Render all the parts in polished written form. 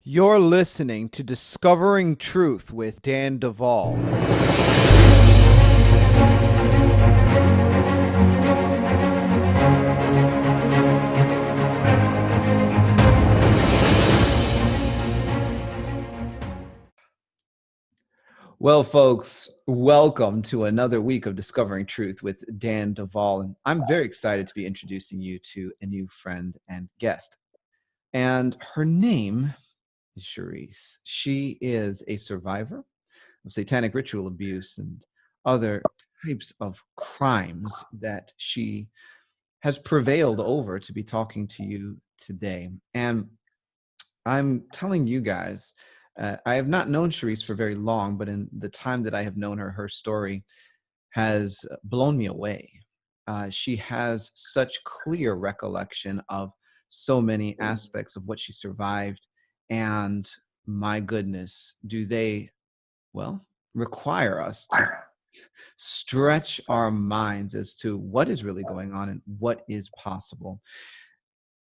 You're listening to Discovering Truth with Dan Duvall. Well, folks, welcome to another week of Discovering Truth with Dan Duvall. And I'm very excited to be introducing you to a new friend and guest. And her name is Charisse. She is a survivor of satanic ritual abuse and other types of crimes that she has prevailed over to be talking to you today. And I'm telling you guys, I have not known Charisse for very long, but in the time that I have known her, her story has blown me away. She has such clear recollection of so many aspects of what she survived. And my goodness, do they, well, require us to stretch our minds as to what is really going on and what is possible.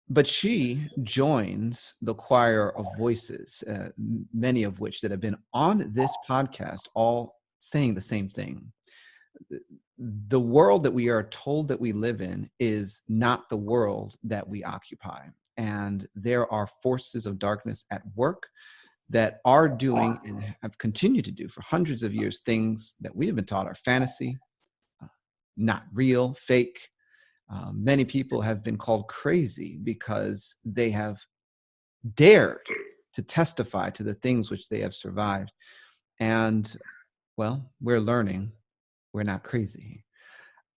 But she joins the choir of voices, many of which that have been on this podcast, all saying the same thing. The world that we are told that we live in is not the world that we occupy. And there are forces of darkness at work that are doing and have continued to do for hundreds of years things that we have been taught are fantasy, not real, fake. Many people have been called crazy because they have dared to testify to the things which they have survived. And, well, we're learning we're not crazy.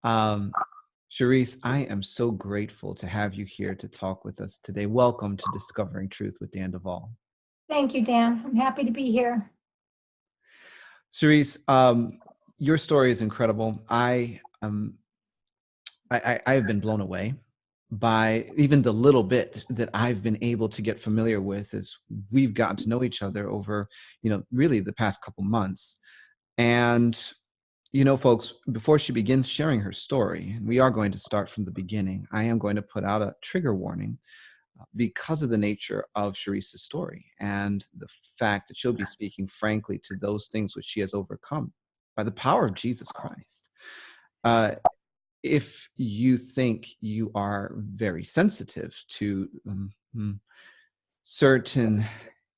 Charisse, I am so grateful to have you here to talk with us today. Welcome to Discovering Truth with Dan Duvall. Thank you, Dan. I'm happy to be here. Charisse, your story is incredible. I have been blown away by even the little bit that I've been able to get familiar with as we've gotten to know each other over, really the past couple months. And, folks, before she begins sharing her story, we are going to start from the beginning. I am going to put out a trigger warning because of the nature of Charisse's story and the fact that she'll be speaking frankly to those things which she has overcome by the power of Jesus Christ. If you think you are very sensitive to certain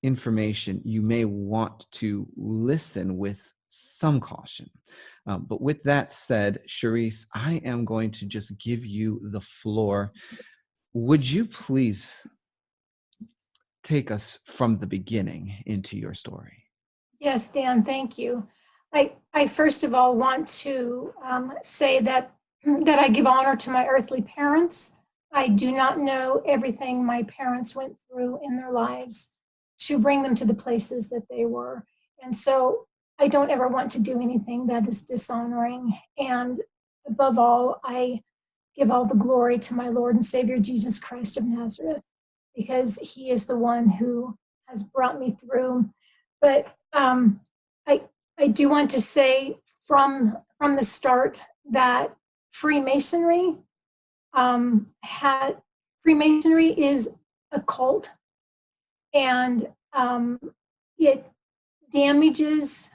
information, you may want to listen with some caution. But with that said, Charisse, I am going to just give you the floor. Would you please take us from the beginning into your story? Yes, Dan, thank you. I first of all want to say that I give honor to my earthly parents. I do not know everything my parents went through in their lives to bring them to the places that they were. And so I don't ever want to do anything that is dishonoring. And above all, I give all the glory to my Lord and Savior, Jesus Christ of Nazareth, because he is the one who has brought me through. But I do want to say from the start that Freemasonry Freemasonry is a cult, and it damages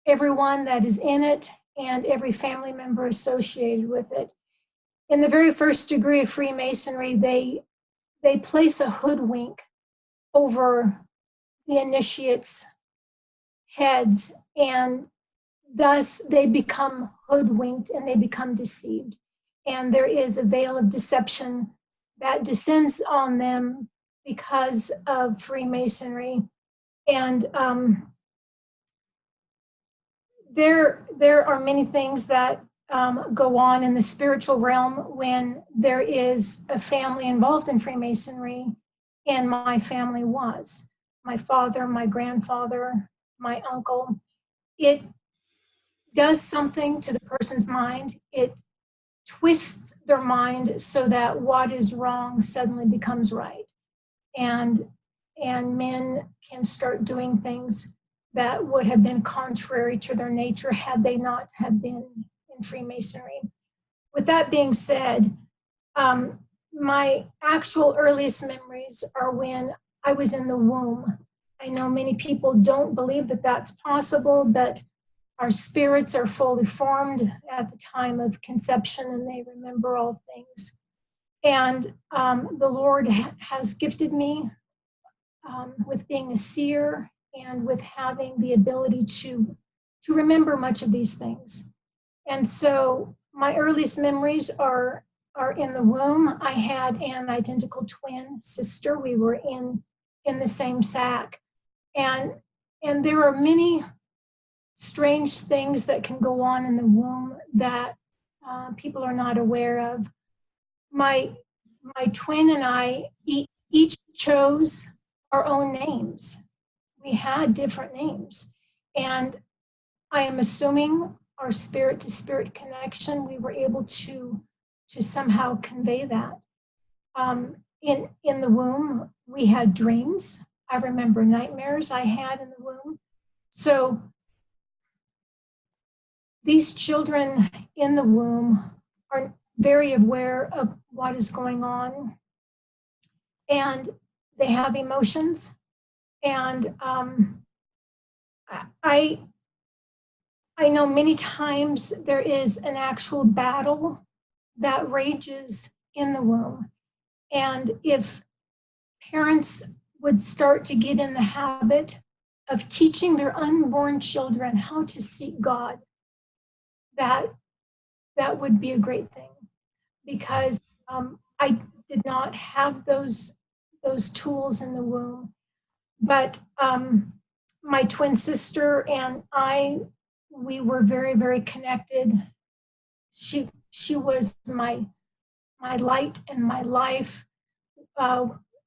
everyone that is in it and every family member associated with it. In the very first degree of Freemasonry, they place a hoodwink over the initiates' heads, and thus they become hoodwinked and they become deceived. And there is a veil of deception that descends on them because of Freemasonry. And there are many things that go on in the spiritual realm when there is a family involved in Freemasonry, and my family was. My father, my grandfather, my uncle. It does something to the person's mind. It twists their mind so that what is wrong suddenly becomes right. And men can start doing things that would have been contrary to their nature had they not have been in Freemasonry. With that being said, my actual earliest memories are when I was in the womb. I know many people don't believe that that's possible, but our spirits are fully formed at the time of conception, and they remember all things. And the Lord has gifted me with being a seer and with having the ability to remember much of these things. And so my earliest memories are in the womb. I had an identical twin sister. We were in the same sack. And there are many strange things that can go on in the womb that people are not aware of. My twin and I each chose our own names. We had different names. And I am assuming our spirit to spirit connection, we were able to somehow convey that. In the womb, we had dreams. I remember nightmares I had in the womb. So these children in the womb are very aware of what is going on, and they have emotions. And I know many times there is an actual battle that rages in the womb. And if parents would start to get in the habit of teaching their unborn children how to seek God, that would be a great thing, because I did not have those tools in the womb. But my twin sister and I, we were very, very connected. She was my light and my life.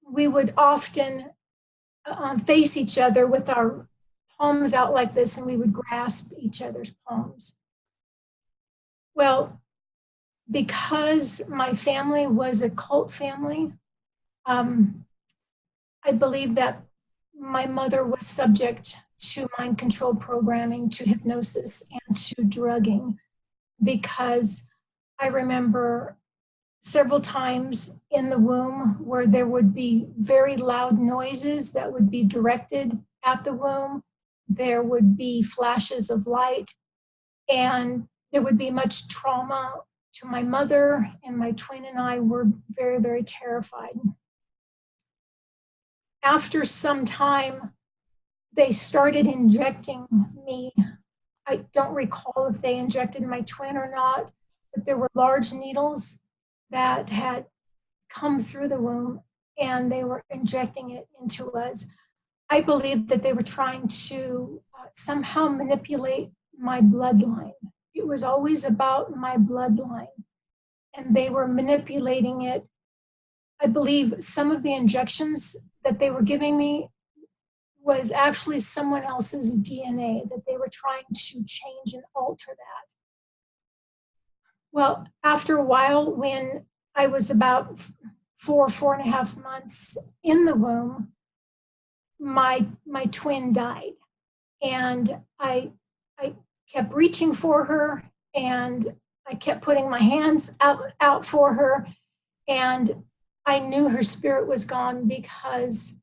We would often face each other with our palms out like this, and we would grasp each other's palms. Well, because my family was a cult family, I believe that my mother was subject to mind control programming, to hypnosis, and to drugging, because I remember several times in the womb where there would be very loud noises that would be directed at the womb. There would be flashes of light, and there would be much trauma to my mother, and my twin and I were very, very terrified. After some time, they started injecting me. I don't recall if they injected my twin or not, but there were large needles that had come through the womb, and they were injecting it into us. I believe that they were trying to somehow manipulate my bloodline. It was always about my bloodline, and they were manipulating it. I believe some of the injections that they were giving me was actually someone else's DNA, that they were trying to change and alter that. Well, after a while, when I was about 4.5 months in the womb, my twin died. And I kept reaching for her, and I kept putting my hands out for her, and I knew her spirit was gone because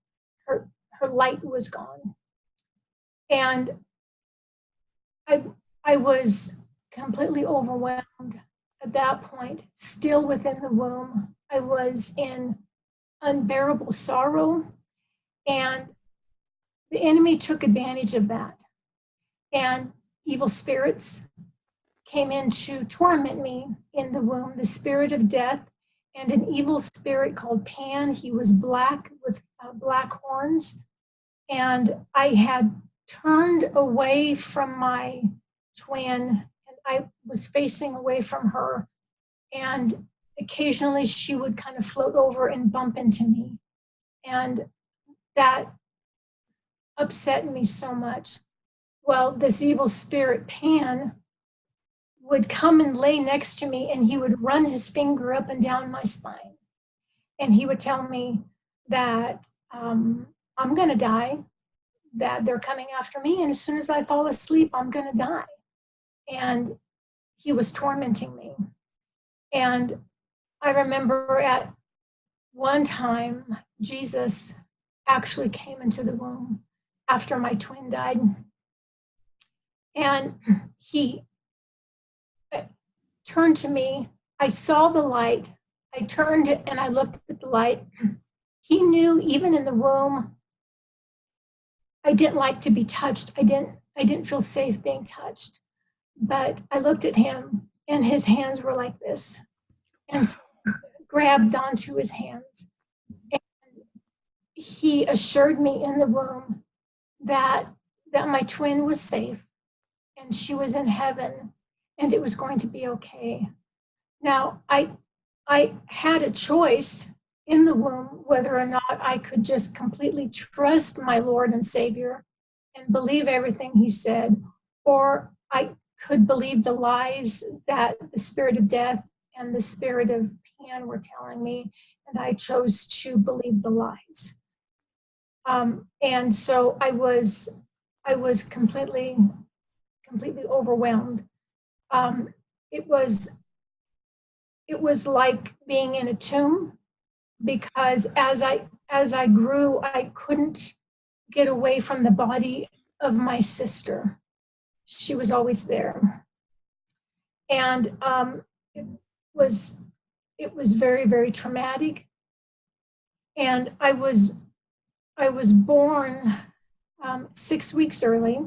her light was gone. And I was completely overwhelmed at that point, still within the womb. I was in unbearable sorrow, and the enemy took advantage of that. And evil spirits came in to torment me in the womb, the spirit of death, and an evil spirit called Pan. He was black with black horns. And I had turned away from my twin, and I was facing away from her. And occasionally she would kind of float over and bump into me. And that upset me so much. Well, this evil spirit, Pan, would come and lay next to me, and he would run his finger up and down my spine. And he would tell me that I'm going to die, that they're coming after me, and as soon as I fall asleep, I'm going to die. And he was tormenting me. And I remember at one time, Jesus actually came into the womb. after my twin died. And he turned to me. I saw the light. I turned and I looked at the light. He knew even in the womb, I didn't like to be touched. I didn't feel safe being touched. But I looked at him and his hands were like this, and so grabbed onto his hands. And he assured me in the womb that my twin was safe and she was in heaven and it was going to be okay. Now, I had a choice in the womb whether or not I could just completely trust my Lord and Savior and believe everything he said, or I could believe the lies that the spirit of death and the spirit of Pan were telling me, and I chose to believe the lies. And so I was completely overwhelmed. It was like being in a tomb, because as I grew, I couldn't get away from the body of my sister. She was always there, and it was very, very traumatic. And I was born 6 weeks early.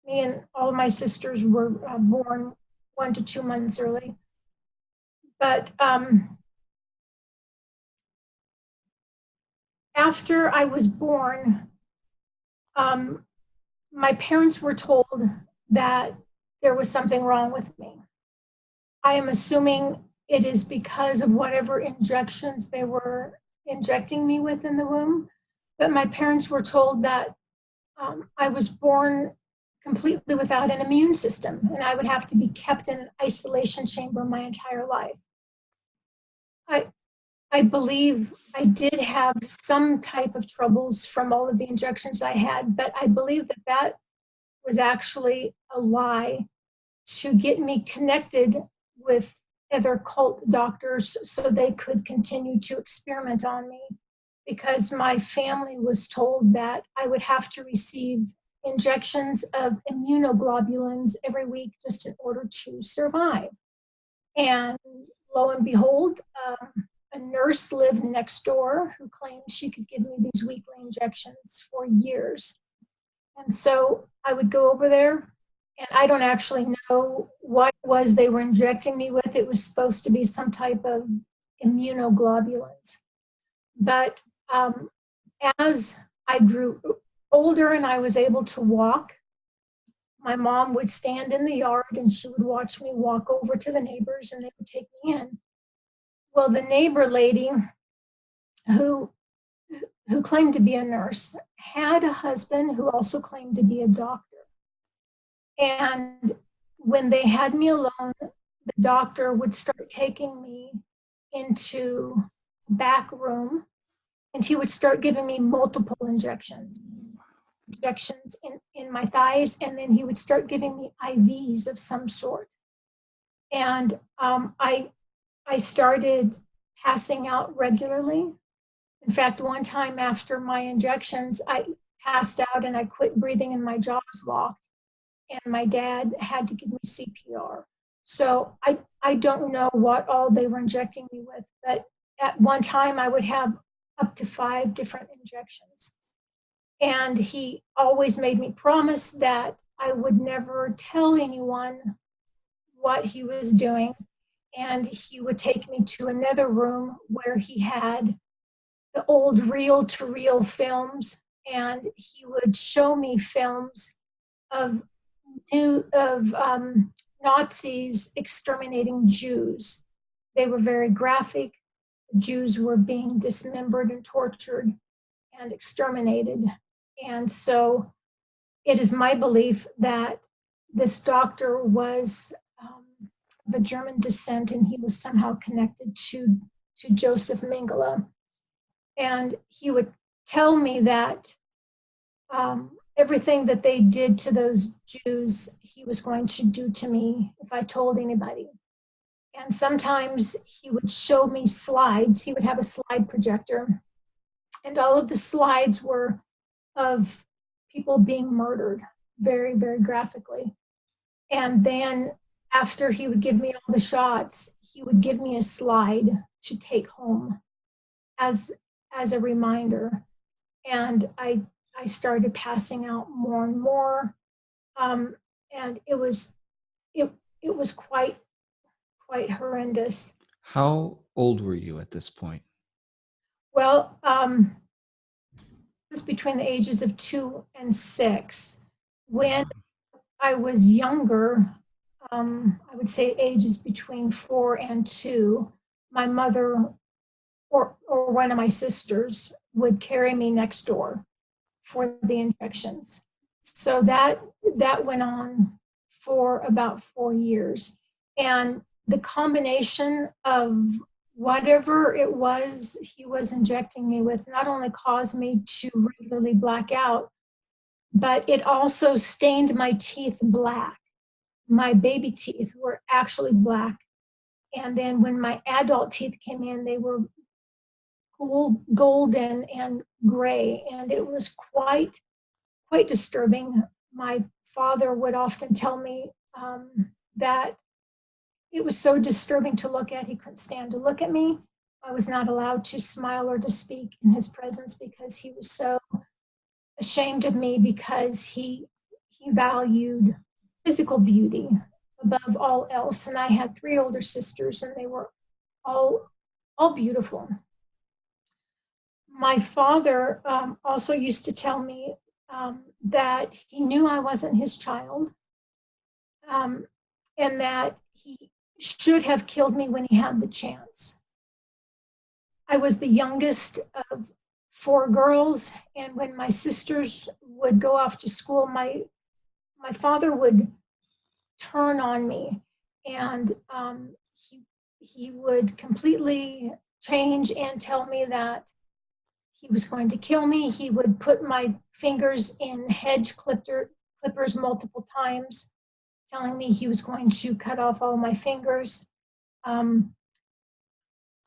Me and all of my sisters were born 1 to 2 months early. But after I was born, my parents were told that there was something wrong with me. I am assuming it is because of whatever injections they were injecting me with in the womb. But my parents were told that I was born completely without an immune system, and I would have to be kept in an isolation chamber my entire life. I believe I did have some type of troubles from all of the injections I had, but I believe that was actually a lie to get me connected with other cult doctors so they could continue to experiment on me, because my family was told that I would have to receive injections of immunoglobulins every week just in order to survive. And lo and behold, a nurse lived next door who claimed she could give me these weekly injections for years. And so I would go over there, and I don't actually know what it was they were injecting me with. It was supposed to be some type of immunoglobulins. But as I grew older and I was able to walk, my mom would stand in the yard and she would watch me walk over to the neighbors and they would take me in. Well, the neighbor lady who claimed to be a nurse had a husband who also claimed to be a doctor. And when they had me alone, the doctor would start taking me into the back room, and he would start giving me multiple injections in my thighs, and then he would start giving me IVs of some sort. And I started passing out regularly. In fact, one time after my injections, I passed out and I quit breathing and my jaw was locked. And my dad had to give me CPR. So I don't know what all they were injecting me with, but at one time I would have up to 5 different injections. And he always made me promise that I would never tell anyone what he was doing. And he would take me to another room where he had the old reel-to-reel films, and he would show me films of Nazis exterminating Jews. They were very graphic. Jews were being dismembered and tortured and exterminated. And so it is my belief that this doctor was of a German descent, and he was somehow connected to Joseph Mengele. And he would tell me that everything that they did to those Jews, he was going to do to me if I told anybody. And sometimes he would show me slides. He would have a slide projector, and all of the slides were of people being murdered very, very graphically. And then after he would give me all the shots, he would give me a slide to take home as a reminder. And I started passing out more and more. And it was quite horrendous. How old were you at this point? Well, it was between the ages of 2 and 6. When I was younger, I would say ages between 4 and 2, my mother or one of my sisters would carry me next door for the injections. So that went on for about 4 years. And the combination of whatever it was he was injecting me with not only caused me to regularly black out, but it also stained my teeth black. My baby teeth were actually black. And then when my adult teeth came in, they were golden and gray. And it was quite disturbing. My father would often tell me that it was so disturbing to look at. He couldn't stand to look at me. I was not allowed to smile or to speak in his presence because he was so ashamed of me, because he valued physical beauty above all else. And I had 3 older sisters, and they were all beautiful. My father also used to tell me that he knew I wasn't his child, and that he should have killed me when he had the chance. I was the youngest of 4 girls, and when my sisters would go off to school, my father would turn on me, and he would completely change and tell me that he was going to kill me. He would put my fingers in hedge clippers multiple times, telling me he was going to cut off all my fingers.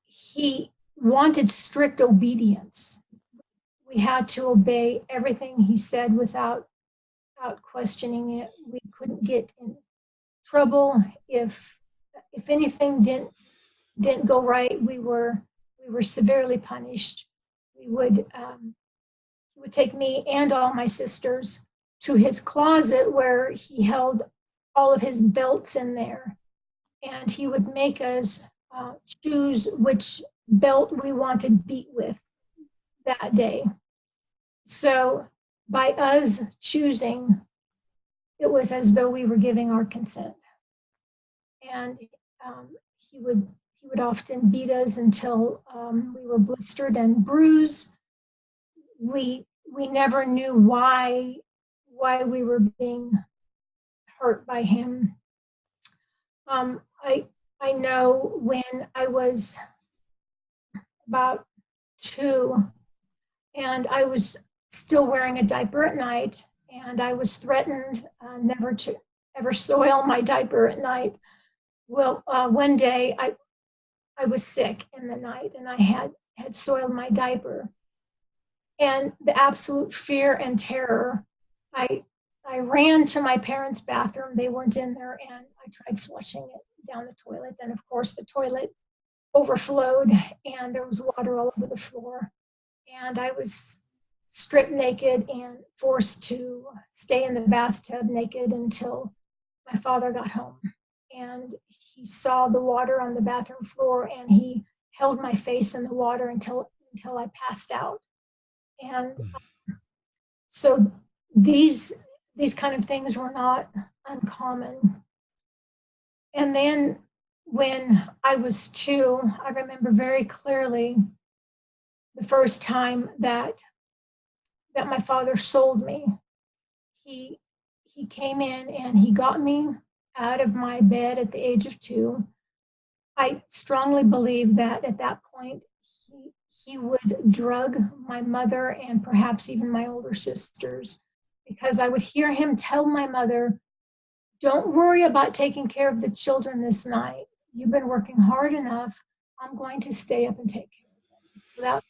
He wanted strict obedience. We had to obey everything he said without questioning it. We couldn't get in trouble. If anything didn't go right, we were severely punished. He would take me and all my sisters to his closet, where he held all of his belts in there, and he would make us choose which belt we wanted beat with that day. So by us choosing, it was as though we were giving our consent. And he would often beat us until we were blistered and bruised. We never knew why we were being hurt by him. I know when I was about 2, and I was still wearing a diaper at night, and I was threatened never to ever soil my diaper at night. Well, one day I was sick in the night, and I had soiled my diaper. And the absolute fear and terror, I ran to my parents' bathroom. They weren't in there, and I tried flushing it down the toilet. And of course, the toilet overflowed, and there was water all over the floor. And I was stripped naked and forced to stay in the bathtub naked until my father got home. And he saw the water on the bathroom floor, and he held my face in the water until I passed out. And so these kind of things were not uncommon. And then when I was 2, I remember very clearly the first time that my father sold me. He came in and he got me out of my bed at the age of 2. I strongly believe that at that point he would drug my mother and perhaps even my older sisters, because I would hear him tell my mother, "Don't worry about taking care of the children this night. You've been working hard enough. I'm going to stay up and take care of them." So that's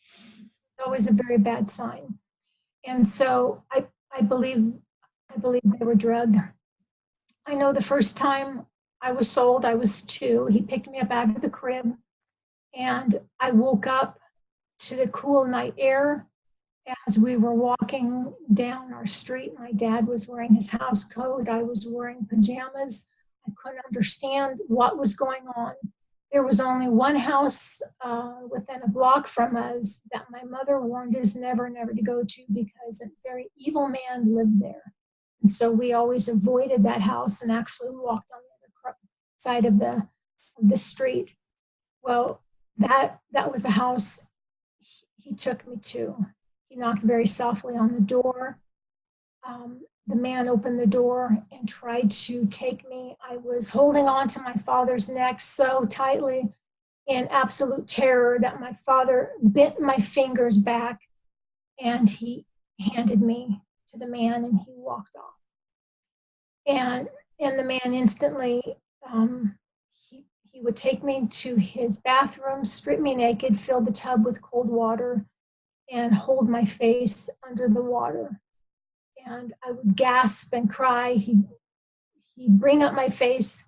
always a very bad sign. And so I I believe they were drugged. I know the first time I was sold, I was 2. He picked me up out of the crib, and I woke up to the cool night air as we were walking down our street. My dad was wearing his house coat. I was wearing pajamas. I couldn't understand what was going on. There was only one house within a block from us that my mother warned us never to go to because a very evil man lived there. And so we always avoided that house and actually walked on the other side of the street. Well, that was the house he took me to. He knocked very softly on the door. The man opened the door and tried to take me. I was holding on to my father's neck so tightly in absolute terror that my father bent my fingers back, and he handed me to the man, and he walked off. And the man instantly, he would take me to his bathroom, strip me naked, fill the tub with cold water, and hold my face under the water. And I would gasp and cry. He'd bring up my face,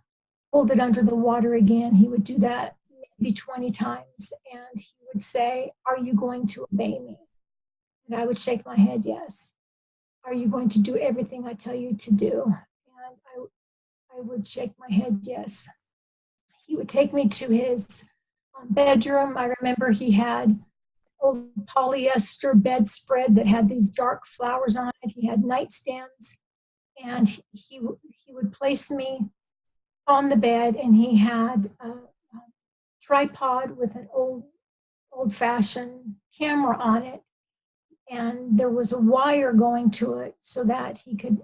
hold it under the water again. He would do that maybe 20 times. And he would say, "Are you going to obey me?" And I would shake my head, yes. "Are you going to do everything I tell you to do?" And I would shake my head, yes. He would take me to his bedroom. I remember he had old polyester bedspread that had these dark flowers on it. He had nightstands, and he would place me on the bed, and he had a tripod with an old-fashioned camera on it, and there was a wire going to it so that he could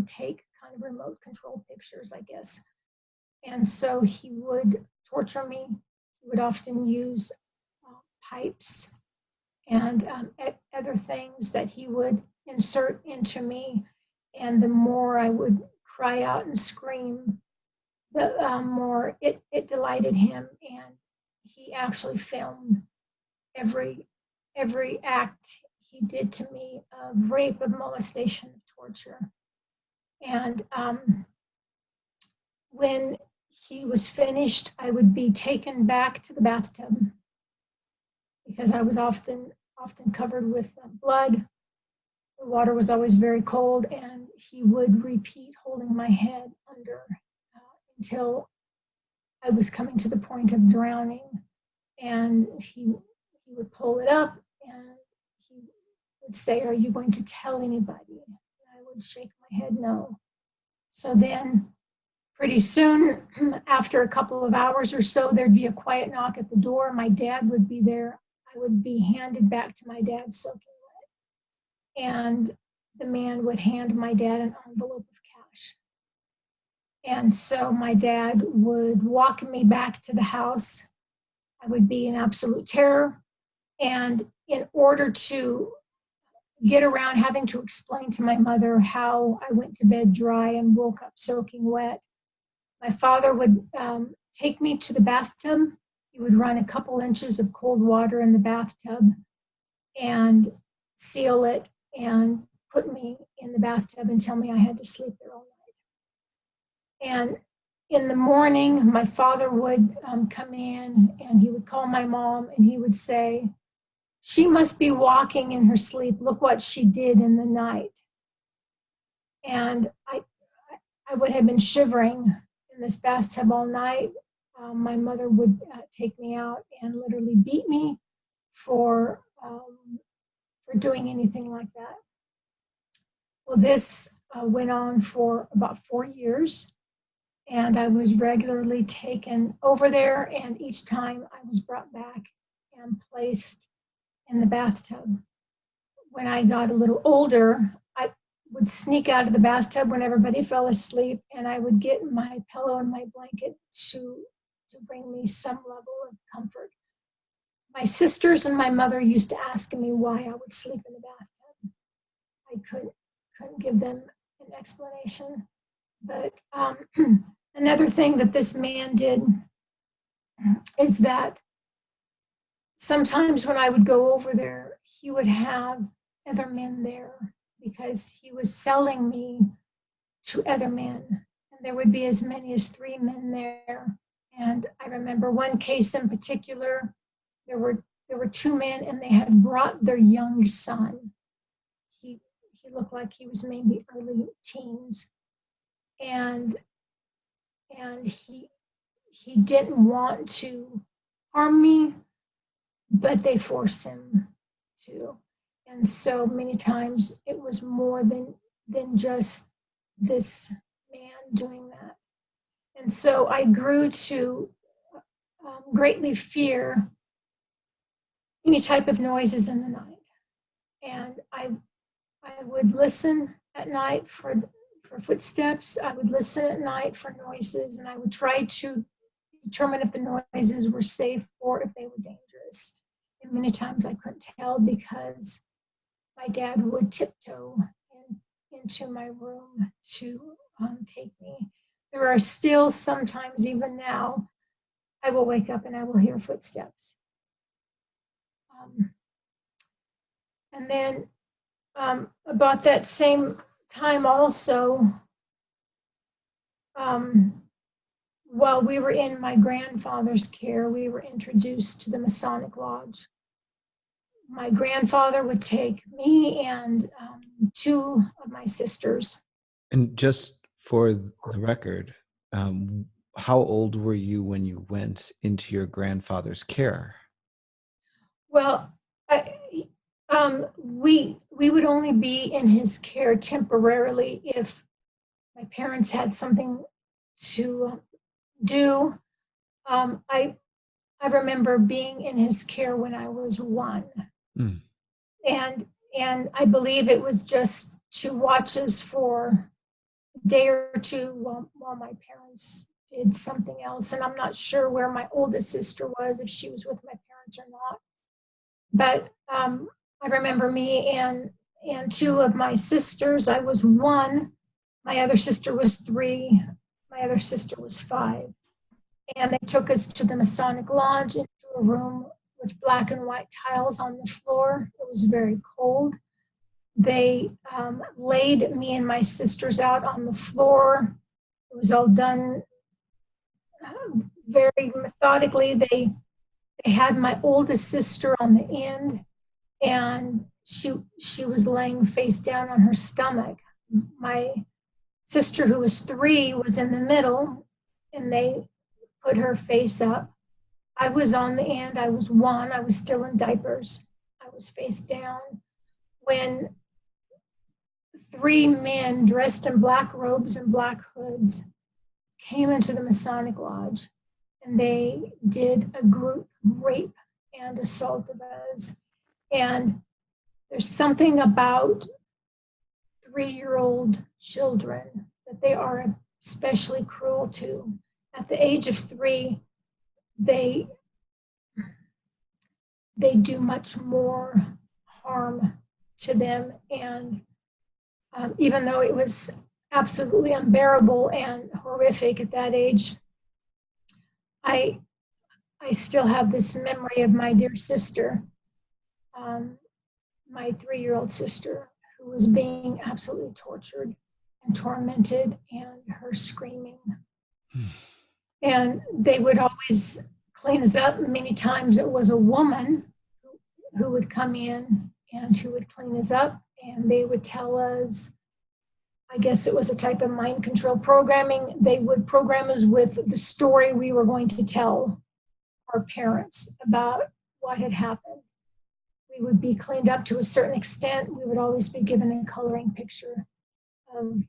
take kind of remote control pictures, I guess. And so he would torture me. He would often use pipes and other things that he would insert into me. And the more I would cry out and scream, the more it delighted him. And he actually filmed every act he did to me of rape, of molestation, of torture. And when he was finished, I would be taken back to the bathtub because I was often covered with blood. The water was always very cold, and he would repeat holding my head under until I was coming to the point of drowning. And he would pull it up, and he would say, "Are you going to tell anybody?" And I would shake my head, no. So then pretty soon, after a couple of hours or so, there'd be a quiet knock at the door. My dad would be there. I would be handed back to my dad soaking wet. And the man would hand my dad an envelope of cash. And so my dad would walk me back to the house. I would be in absolute terror. And in order to get around having to explain to my mother how I went to bed dry and woke up soaking wet, my father would take me to the bathtub. He would run a couple inches of cold water in the bathtub and seal it and put me in the bathtub and tell me I had to sleep there all night. And in the morning, my father would come in, and he would call my mom, and he would say, "She must be walking in her sleep. Look what she did in the night." And I would have been shivering in this bathtub all night. My mother would take me out and literally beat me for doing anything like that. Well, this went on for about 4 years, and I was regularly taken over there, and each time I was brought back and placed in the bathtub. When I got a little older, I would sneak out of the bathtub when everybody fell asleep, and I would get my pillow and my blanket to bring me some level of comfort. My sisters and my mother used to ask me why I would sleep in the bathtub. I couldn't give them an explanation. But another thing that this man did is that sometimes when I would go over there, he would have other men there because he was selling me to other men. And there would be as many as 3 men there. And I remember one case in particular, there were 2 men and they had brought their young son. He looked like he was maybe early teens. And he didn't want to harm me, but they forced him to. And so many times it was more than just this man doing that. And so I grew to greatly fear any type of noises in the night. And I would listen at night for footsteps. I would listen at night for noises, and I would try to determine if the noises were safe or if they were dangerous. And many times I couldn't tell because my dad would tiptoe into my room to take me. There are still sometimes, even now, I will wake up and I will hear footsteps. And then about that same time also, while we were in my grandfather's care, we were introduced to the Masonic Lodge. My grandfather would take me and 2 of my sisters. And just for the record, how old were you when you went into your grandfather's care? Well, we would only be in his care temporarily if my parents had something to do. I remember being in his care when I was 1. Mm. And I believe it was just to watch us for a day or 2 while my parents did something else. And I'm not sure where my oldest sister was, if she was with my parents or not. But I remember me and 2 of my sisters. I was 1. My other sister was 3. My other sister was 5. And they took us to the Masonic Lodge into a room with black and white tiles on the floor. It was very cold. They laid me and my sisters out on the floor. It was all done very methodically. They had my oldest sister on the end, and she was laying face down on her stomach. My sister, who was 3, was in the middle, and they put her face up. I was on the end. I was 1. I was still in diapers. I was face down. When 3 men dressed in black robes and black hoods came into the Masonic Lodge, and they did a group rape and assault of us. And there's something about 3-year-old children that they are especially cruel to. At the age of 3, they do much more harm to them. And even though it was absolutely unbearable and horrific at that age, I still have this memory of my dear sister, my 3-year-old sister, who was being absolutely tortured and tormented, and her screaming. And they would always clean us up. Many times it was a woman who would come in and who would clean us up, and they would tell us, I guess it was a type of mind control programming. They would program us with the story we were going to tell our parents about what had happened. We would be cleaned up to a certain extent. We would always be given a coloring picture of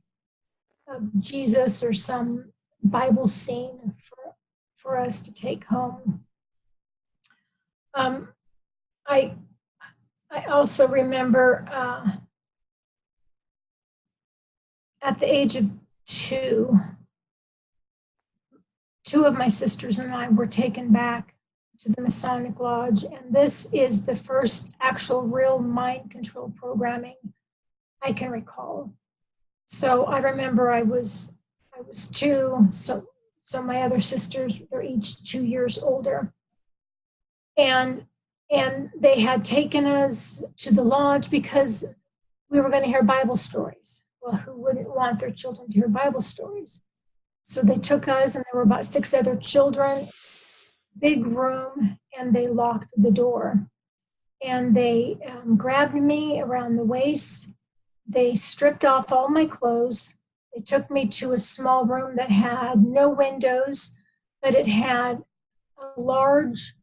Jesus or some Bible scene for us to take home. I also remember at the age of 2, 2 of my sisters and I were taken back to the Masonic Lodge, and this is the first actual real mind control programming I can recall. So I remember I was 2, so my other sisters, they're each 2 years older. And they had taken us to the lodge because we were going to hear Bible stories. Well, who wouldn't want their children to hear Bible stories? So they took us, and there were about 6 other children, big room, and they locked the door. And they grabbed me around the waist. They stripped off all my clothes. They took me to a small room that had no windows, but it had a large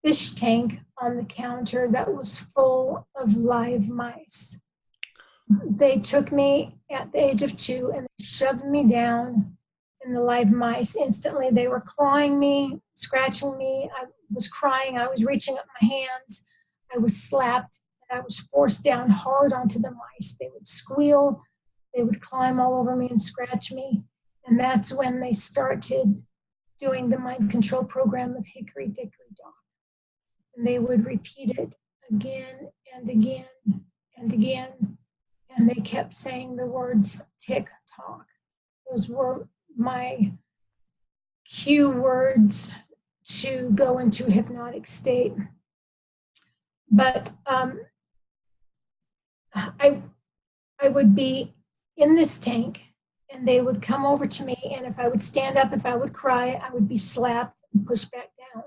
fish tank on the counter that was full of live mice. They took me at the age of 2 and they shoved me down in the live mice. Instantly, they were clawing me, scratching me. I was crying. I was reaching up my hands. I was slapped and I was forced down hard onto the mice. They would squeal. They would climb all over me and scratch me. And that's when they started doing the mind control program of Hickory Dickory Dock. And they would repeat it again and again and again. And they kept saying the words tick tock. Those were my cue words to go into a hypnotic state. But I would be in this tank and they would come over to me, and if I would stand up, if I would cry, I would be slapped and pushed back down.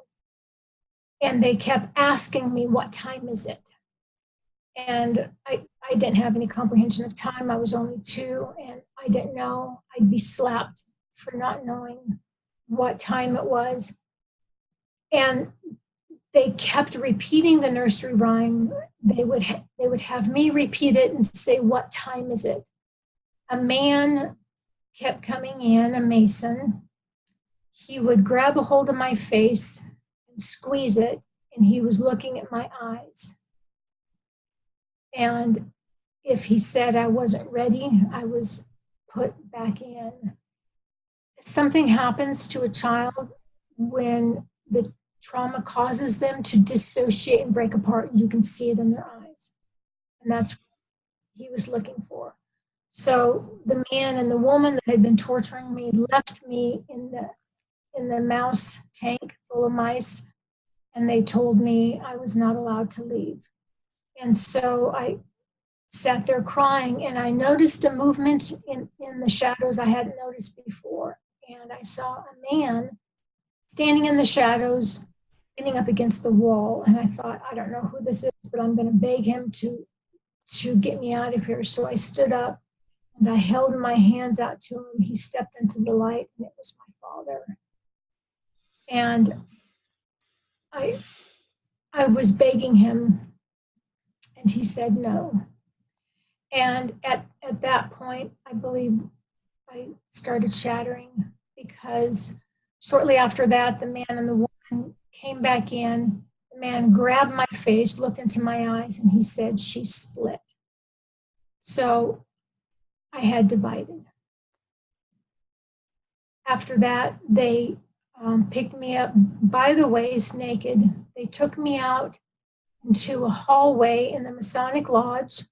And they kept asking me, what time is it? And I didn't have any comprehension of time. I was only 2 and I didn't know. I'd be slapped for not knowing what time it was. And they kept repeating the nursery rhyme. They would have me repeat it and say, what time is it? A man kept coming in, a Mason. He would grab a hold of my face and squeeze it, and he was looking at my eyes. And if he said I wasn't ready, I was put back in. Something happens to a child when the trauma causes them to dissociate and break apart, and you can see it in their eyes. And that's what he was looking for. So the man and the woman that had been torturing me left me in the mouse tank full of mice, and they told me I was not allowed to leave. And so I sat there crying, and I noticed a movement in the shadows I hadn't noticed before. And I saw a man standing in the shadows, leaning up against the wall. And I thought, I don't know who this is, but I'm going to beg him to get me out of here. So I stood up and I held my hands out to him. He stepped into the light, and it was my father. And I was begging him, and he said no. And at that point, I believe I started shattering, because shortly after that, the man and the woman came back in. The man grabbed my face, looked into my eyes, and he said, she's split. So I had divided. After that, they picked me up by the waist naked. They took me out into a hallway in the Masonic Lodge.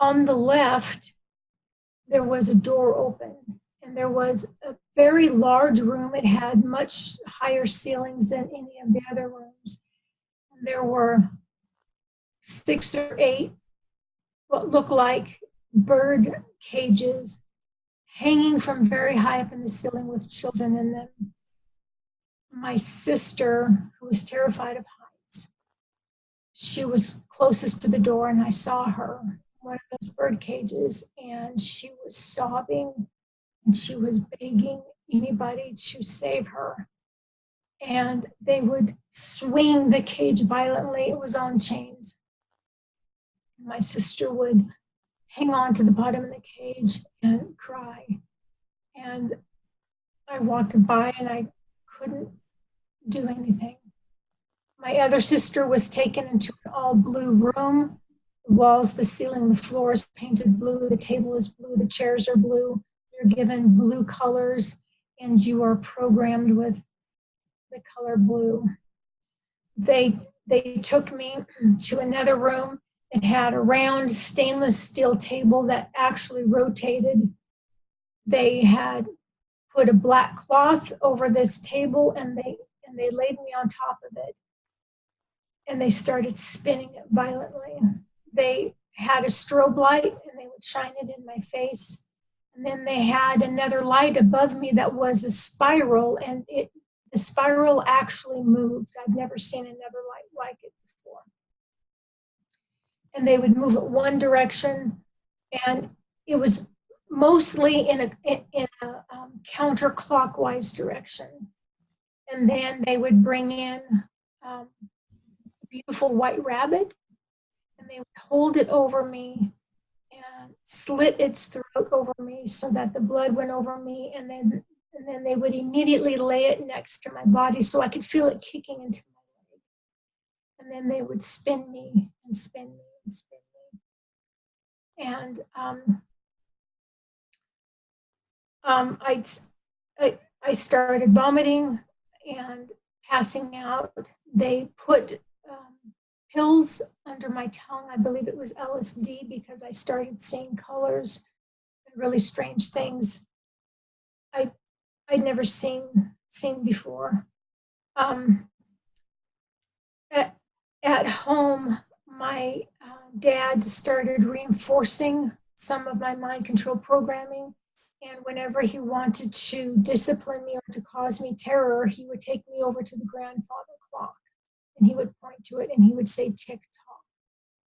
On the left, there was a door open, and there was a very large room. It had much higher ceilings than any of the other rooms. And there were 6 or 8 what looked like bird cages hanging from very high up in the ceiling with children in them. My sister, who was terrified of heights, she was closest to the door, and I saw her in one of those bird cages, and she was sobbing, and she was begging anybody to save her. And they would swing the cage violently. It was on chains. My sister would hang on to the bottom of the cage and cry. And I walked by and I couldn't do anything. My other sister was taken into an all blue room. The walls, the ceiling, the floor is painted blue. The table is blue. The chairs are blue. You're given blue colors, and you are programmed with the color blue. They took me to another room. It had a round stainless steel table that actually rotated. They had put a black cloth over this table, and they laid me on top of it. And they started spinning it violently. They had a strobe light, and they would shine it in my face. And then they had another light above me that was a spiral, and the spiral actually moved. I've never seen another light like it before. And they would move it one direction, and it was mostly in a counterclockwise direction. And then they would bring in a beautiful white rabbit, and they would hold it over me and slit its throat over me so that the blood went over me, and then they would immediately lay it next to my body so I could feel it kicking into my leg. And then they would spin me and spin me and spin me. And I started vomiting and passing out. They put pills under my tongue. I believe it was LSD, because I started seeing colors and really strange things I'd never seen before. At home, my dad started reinforcing some of my mind control programming. And whenever he wanted to discipline me or to cause me terror, he would take me over to the grandfather clock, and he would point to it and he would say tick tock.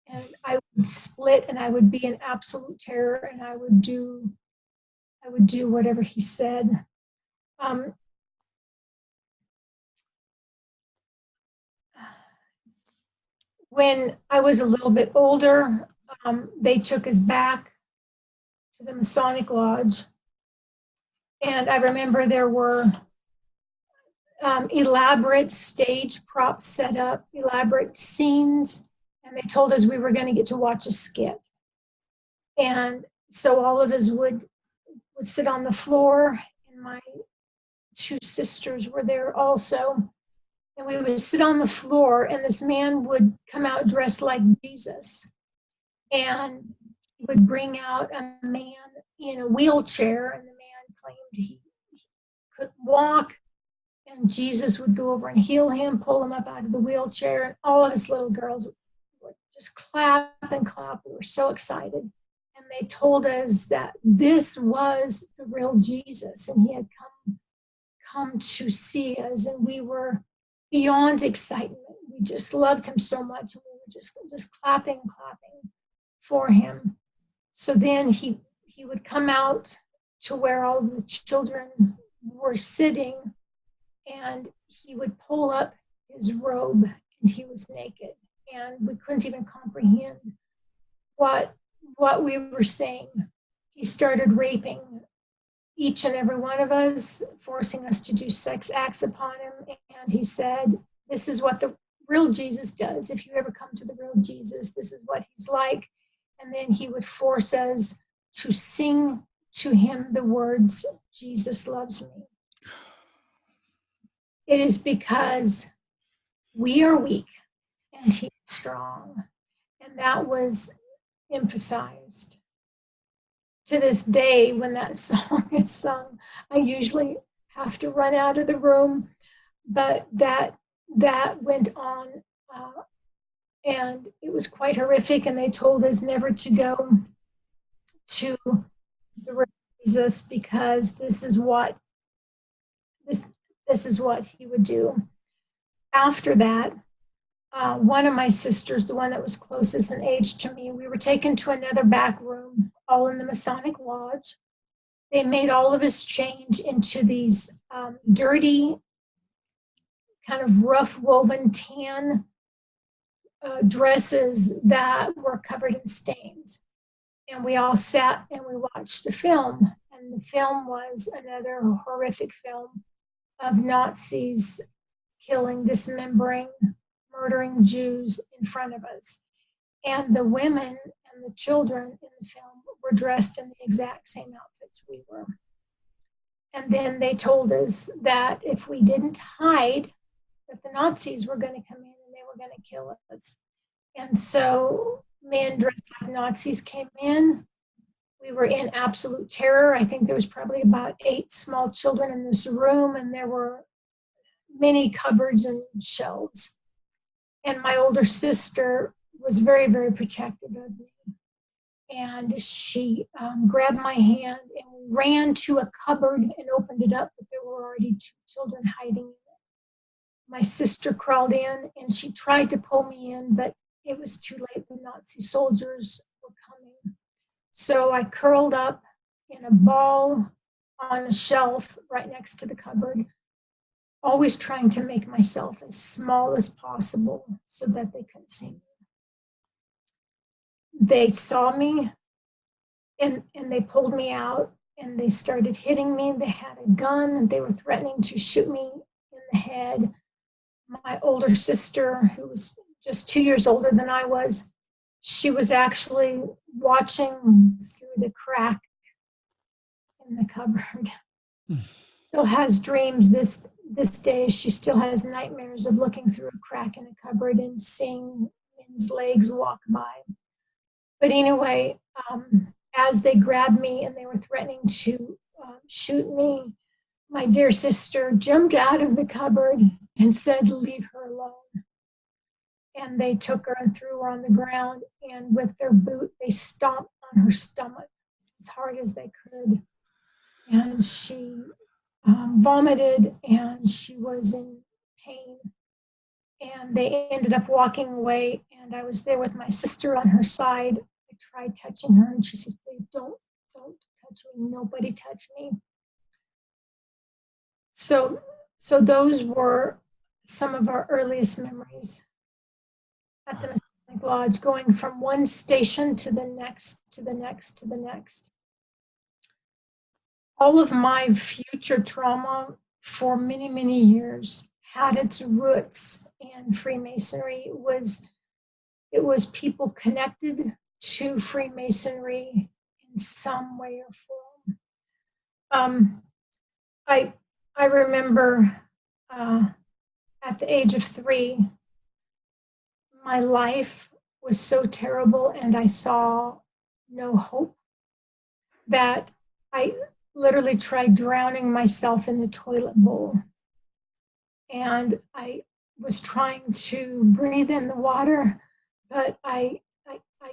And I would split, and I would be in absolute terror, and I would do whatever he said. When I was a little bit older, they took us back to the Masonic Lodge. And I remember there were elaborate stage props set up, elaborate scenes, and they told us we were going to get to watch a skit. And so all of us would sit on the floor, and my two sisters were there also. And we would sit on the floor, and this man would come out dressed like Jesus. And he would bring out a man in a wheelchair, and the man claimed he couldn't walk. And Jesus would go over and heal him, pull him up out of the wheelchair. And all of us little girls would just clap and clap. We were so excited. And they told us that this was the real Jesus, and he had come to see us. And we were beyond excitement. We just loved him so much. And we were just clapping for him. So then he would come out to where all the children were sitting, and he would pull up his robe, and he was naked. And we couldn't even comprehend what we were saying. He started raping each and every one of us, forcing us to do sex acts upon him. And he said, this is what the real Jesus does. If you ever come to the real Jesus, this is what he's like. And then he would force us to sing to him the words, Jesus loves me. It is because we are weak and he is strong. And that was emphasized. To this day, when that song is sung, I usually have to run out of the room, but that went on, and it was quite horrific. And they told us never to go to the real Jesus, because this is what he would do. After that, one of my sisters, the one that was closest in age to me, we were taken to another back room, all in the Masonic Lodge. They made all of us change into these dirty, kind of rough woven tan dresses that were covered in stains. And we all sat and we watched a film. And the film was another horrific film of Nazis killing, dismembering, murdering Jews in front of us. And the women and the children in the film were dressed in the exact same outfits we were. And then they told us that if we didn't hide, that the Nazis were going to come in and they were going to kill us. And so men dressed like Nazis came in. We were in absolute terror. I think there was probably about 8 small children in this room, and there were many cupboards and shelves. And my older sister was very, very protective of me. and she grabbed my hand and ran to a cupboard and opened it up, but there were already two children hiding in it. My sister crawled in and she tried to pull me in, but it was too late. The Nazi soldiers were coming. So I curled up in a ball on a shelf right next to the cupboard, always trying to make myself as small as possible so that they couldn't see me. They saw me and they pulled me out and they started hitting me. They had a gun and they were threatening to shoot me in the head. My older sister, who was just 2 years older than I was, she was actually watching through the crack in the cupboard. Still has dreams this day. She still has nightmares of looking through a crack in a cupboard and seeing men's legs walk by. But anyway, as they grabbed me and they were threatening to shoot me, my dear sister jumped out of the cupboard and said, "Leave her alone." And they took her and threw her on the ground, and with their boot, they stomped on her stomach as hard as they could. And she vomited and she was in pain. And they ended up walking away, and I was there with my sister on her side. I tried touching her, and she says, "Please don't touch me. Nobody touch me." So those were some of our earliest memories at the Masonic Lodge, going from one station to the next, to the next, to the next. All of my future trauma for many, many years had its roots in Freemasonry. It was people connected to Freemasonry in some way or form. I remember at the age of 3, my life was so terrible and I saw no hope that I literally tried drowning myself in the toilet bowl. And I was trying to breathe in the water, but I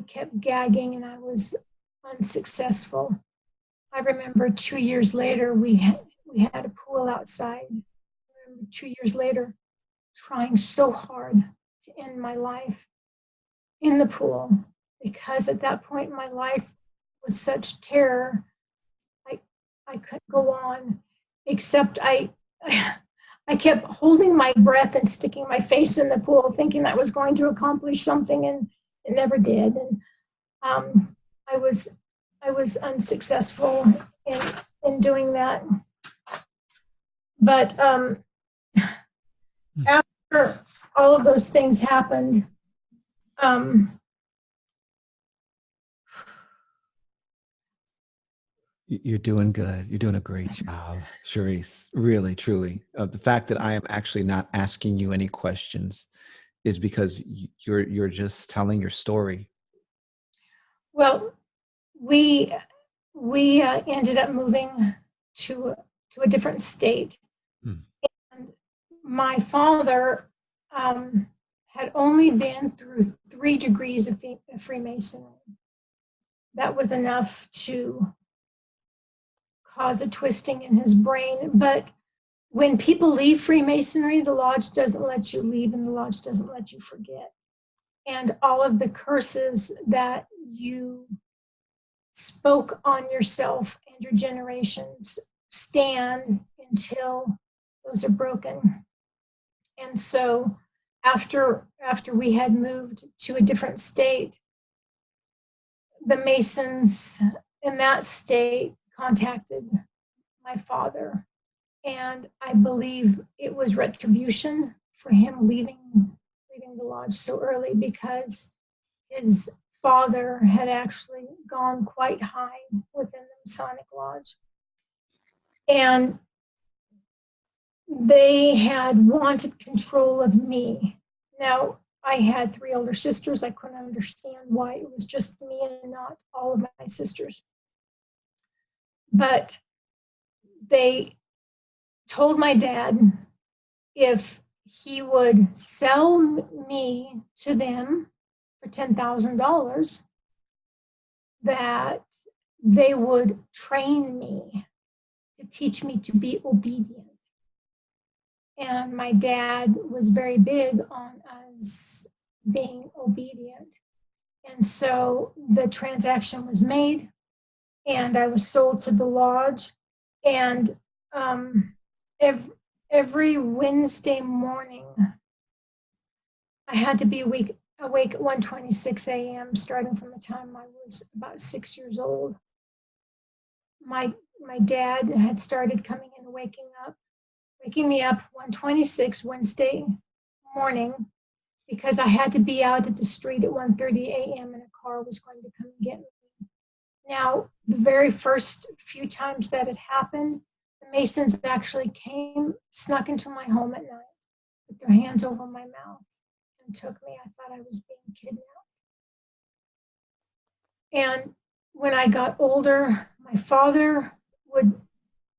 kept gagging and I was unsuccessful. I remember 2 years later, we had a pool outside. I remember 2 years later, trying so hard to end my life in the pool, because at that point in my life was such terror. I couldn't go on, except I kept holding my breath and sticking my face in the pool, thinking that was going to accomplish something, and it never did. And I was unsuccessful in doing that. But after all of those things happened, You're doing good. You're doing a great job, Charisse. Really, truly. The fact that I am actually not asking you any questions is because you're just telling your story. well, we ended up moving to a different state. Hmm. And my father had only been through 3 degrees of Freemasonry. That was enough to cause a twisting in his brain. But when people leave Freemasonry, the lodge doesn't let you leave and the lodge doesn't let you forget. And all of the curses that you spoke on yourself and your generations stand until those are broken. And so after we had moved to a different state, the Masons in that state contacted my father. And I believe it was retribution for him leaving the lodge so early, because his father had actually gone quite high within the Masonic Lodge. And they had wanted control of me. Now, I had 3 older sisters. I couldn't understand why it was just me and not all of my sisters. But they told my dad if he would sell me to them for $10,000, that they would train me to teach me to be obedient. And my dad was very big on us being obedient. And so the transaction was made, and I was sold to the lodge. And every Wednesday morning, I had to be awake at 1:26 a.m. starting from the time I was about 6 years old. My dad had started coming in and waking me up 1:26 Wednesday morning, because I had to be out at the street at 1:30 a.m. and a car was going to come and get me. Now, the very first few times that it happened, the Masons actually snuck into my home at night, put their hands over my mouth, and took me. I thought I was being kidnapped. And when I got older, my father would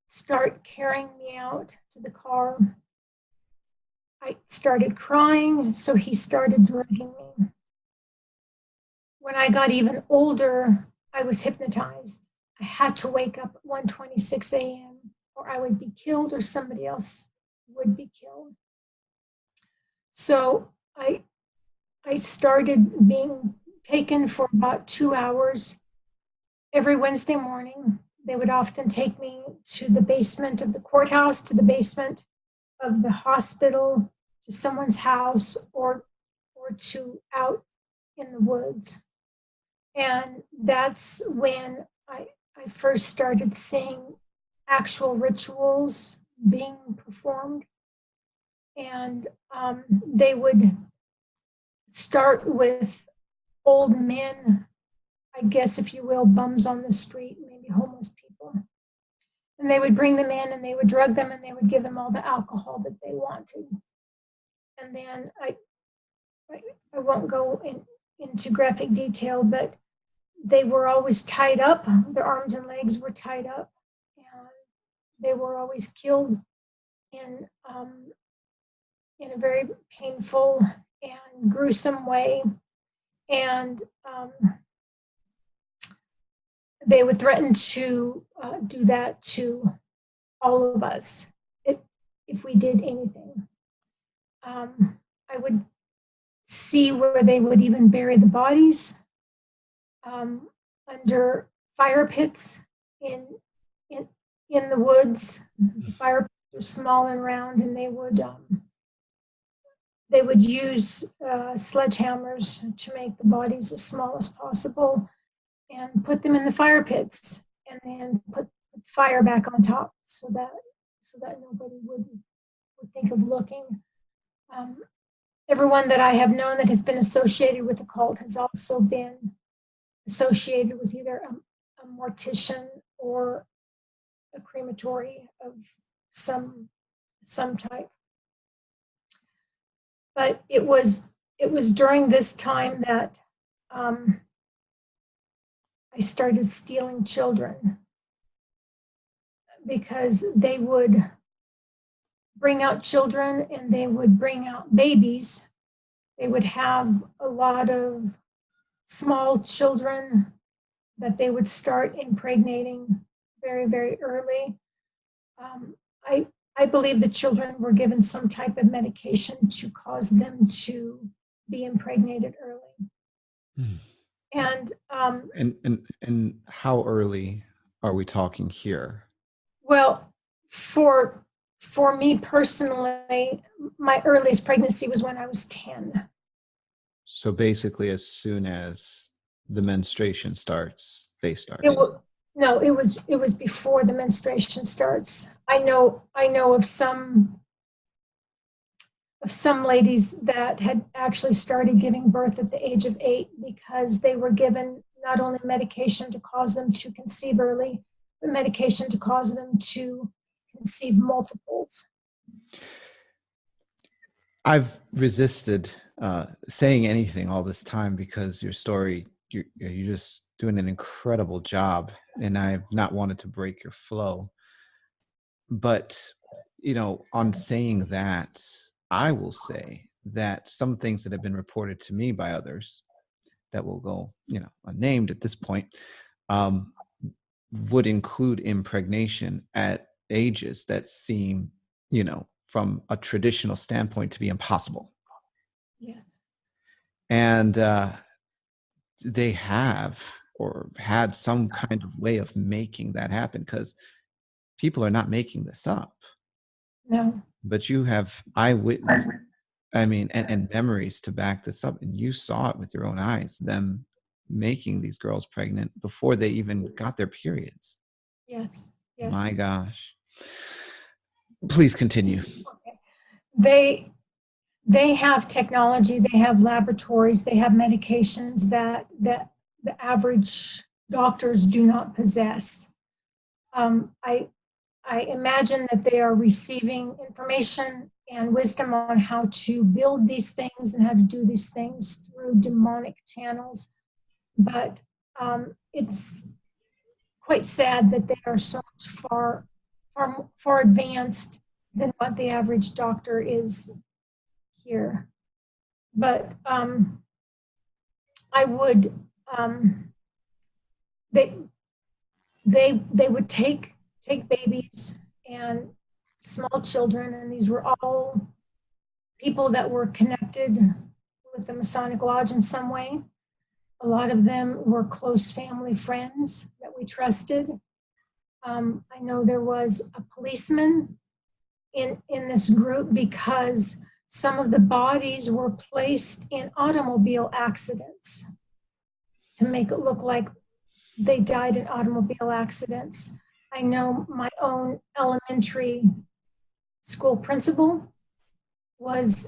start carrying me out to the car. I started crying, so he started dragging me. When I got even older, I was hypnotized. I had to wake up at 1:26 a.m. or I would be killed or somebody else would be killed. So I started being taken for about 2 hours every Wednesday morning. They would often take me to the basement of the courthouse, to the basement of the hospital, to someone's house, or to out in the woods. And that's when I first started seeing actual rituals being performed. And they would start with old men, I guess, if you will, bums on the street, maybe homeless people. And they would bring them in and they would drug them and they would give them all the alcohol that they wanted. And then I won't go into graphic detail, but they were always tied up. Their arms and legs were tied up, and they were always killed in a very painful and gruesome way. And they would threaten to do that to all of us if we did anything. I would see where they would even bury the bodies under fire pits in the woods. The fire pits were small and round, and they would use sledgehammers to make the bodies as small as possible and put them in the fire pits, and then put fire back on top so that nobody would think of looking. Everyone that I have known that has been associated with the cult has also been associated with either a mortician or a crematory of some type. But it was during this time that I started stealing children, because they would bring out children and they would bring out babies. They would have a lot of small children that they would start impregnating very, very early. I believe the children were given some type of medication to cause them to be impregnated early. Hmm. And And how early are we talking here? well, for me personally, my earliest pregnancy was when I was 10. So basically, as soon as the menstruation starts, they start. No, it was before the menstruation starts. I know of some ladies that had actually started giving birth at the age of 8 because they were given not only medication to cause them to conceive early, but medication to cause them to conceive multiples. I've resisted saying anything all this time because your story, you're just doing an incredible job, and I've not wanted to break your flow. But, on saying that, I will say that some things that have been reported to me by others that will go, unnamed at this point, um, would include impregnation at ages that seem, from a traditional standpoint to be impossible. Yes. And they have or had some kind of way of making that happen, because people are not making this up. No. But you have eyewitness, and memories to back this up, and you saw it with your own eyes, them making these girls pregnant before they even got their periods. Yes. Yes. My gosh. Please continue. Okay. They have technology, they have laboratories, they have medications that the average doctors do not possess. I imagine that they are receiving information and wisdom on how to build these things and how to do these things through demonic channels. But it's quite sad that they are so much far advanced than what the average doctor is here. But I would they they would take babies and small children, and these were all people that were connected with the Masonic Lodge in some way. A lot of them were close family friends that we trusted. I know there was a policeman in this group because some of the bodies were placed in automobile accidents to make it look like they died in automobile accidents. I know my own elementary school principal was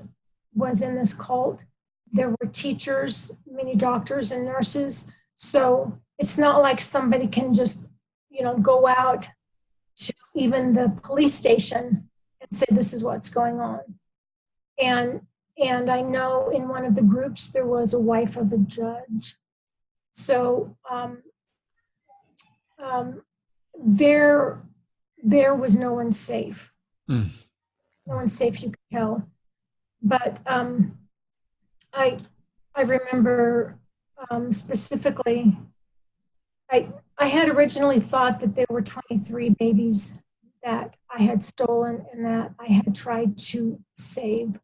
in this cult. There were teachers, many doctors and nurses. So it's not like somebody can just, go out to even the police station and say, this is what's going on. And I know in one of the groups there was a wife of a judge. So there was no one safe. No one safe, you could tell. But I remember specifically, I had originally thought that there were 23 babies that I had stolen and that I had tried to save.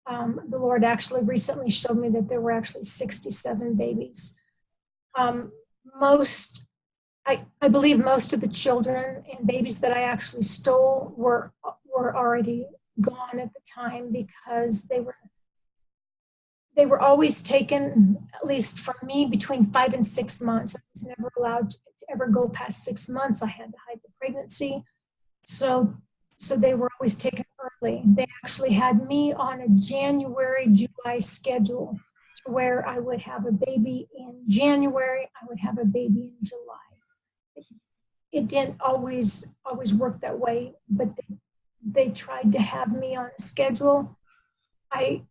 The Lord actually recently showed me that there were actually 67 babies. I believe most of the children and babies that I actually stole were already gone at the time, because they were always taken, at least from me, between 5 and 6 months. I was never allowed to ever go past 6 months. I had to hide the pregnancy. So they were always taken early. They actually had me on a January-July schedule, to where I would have a baby in January, I would have a baby in July. It didn't always work that way, but they tried to have me on a schedule. I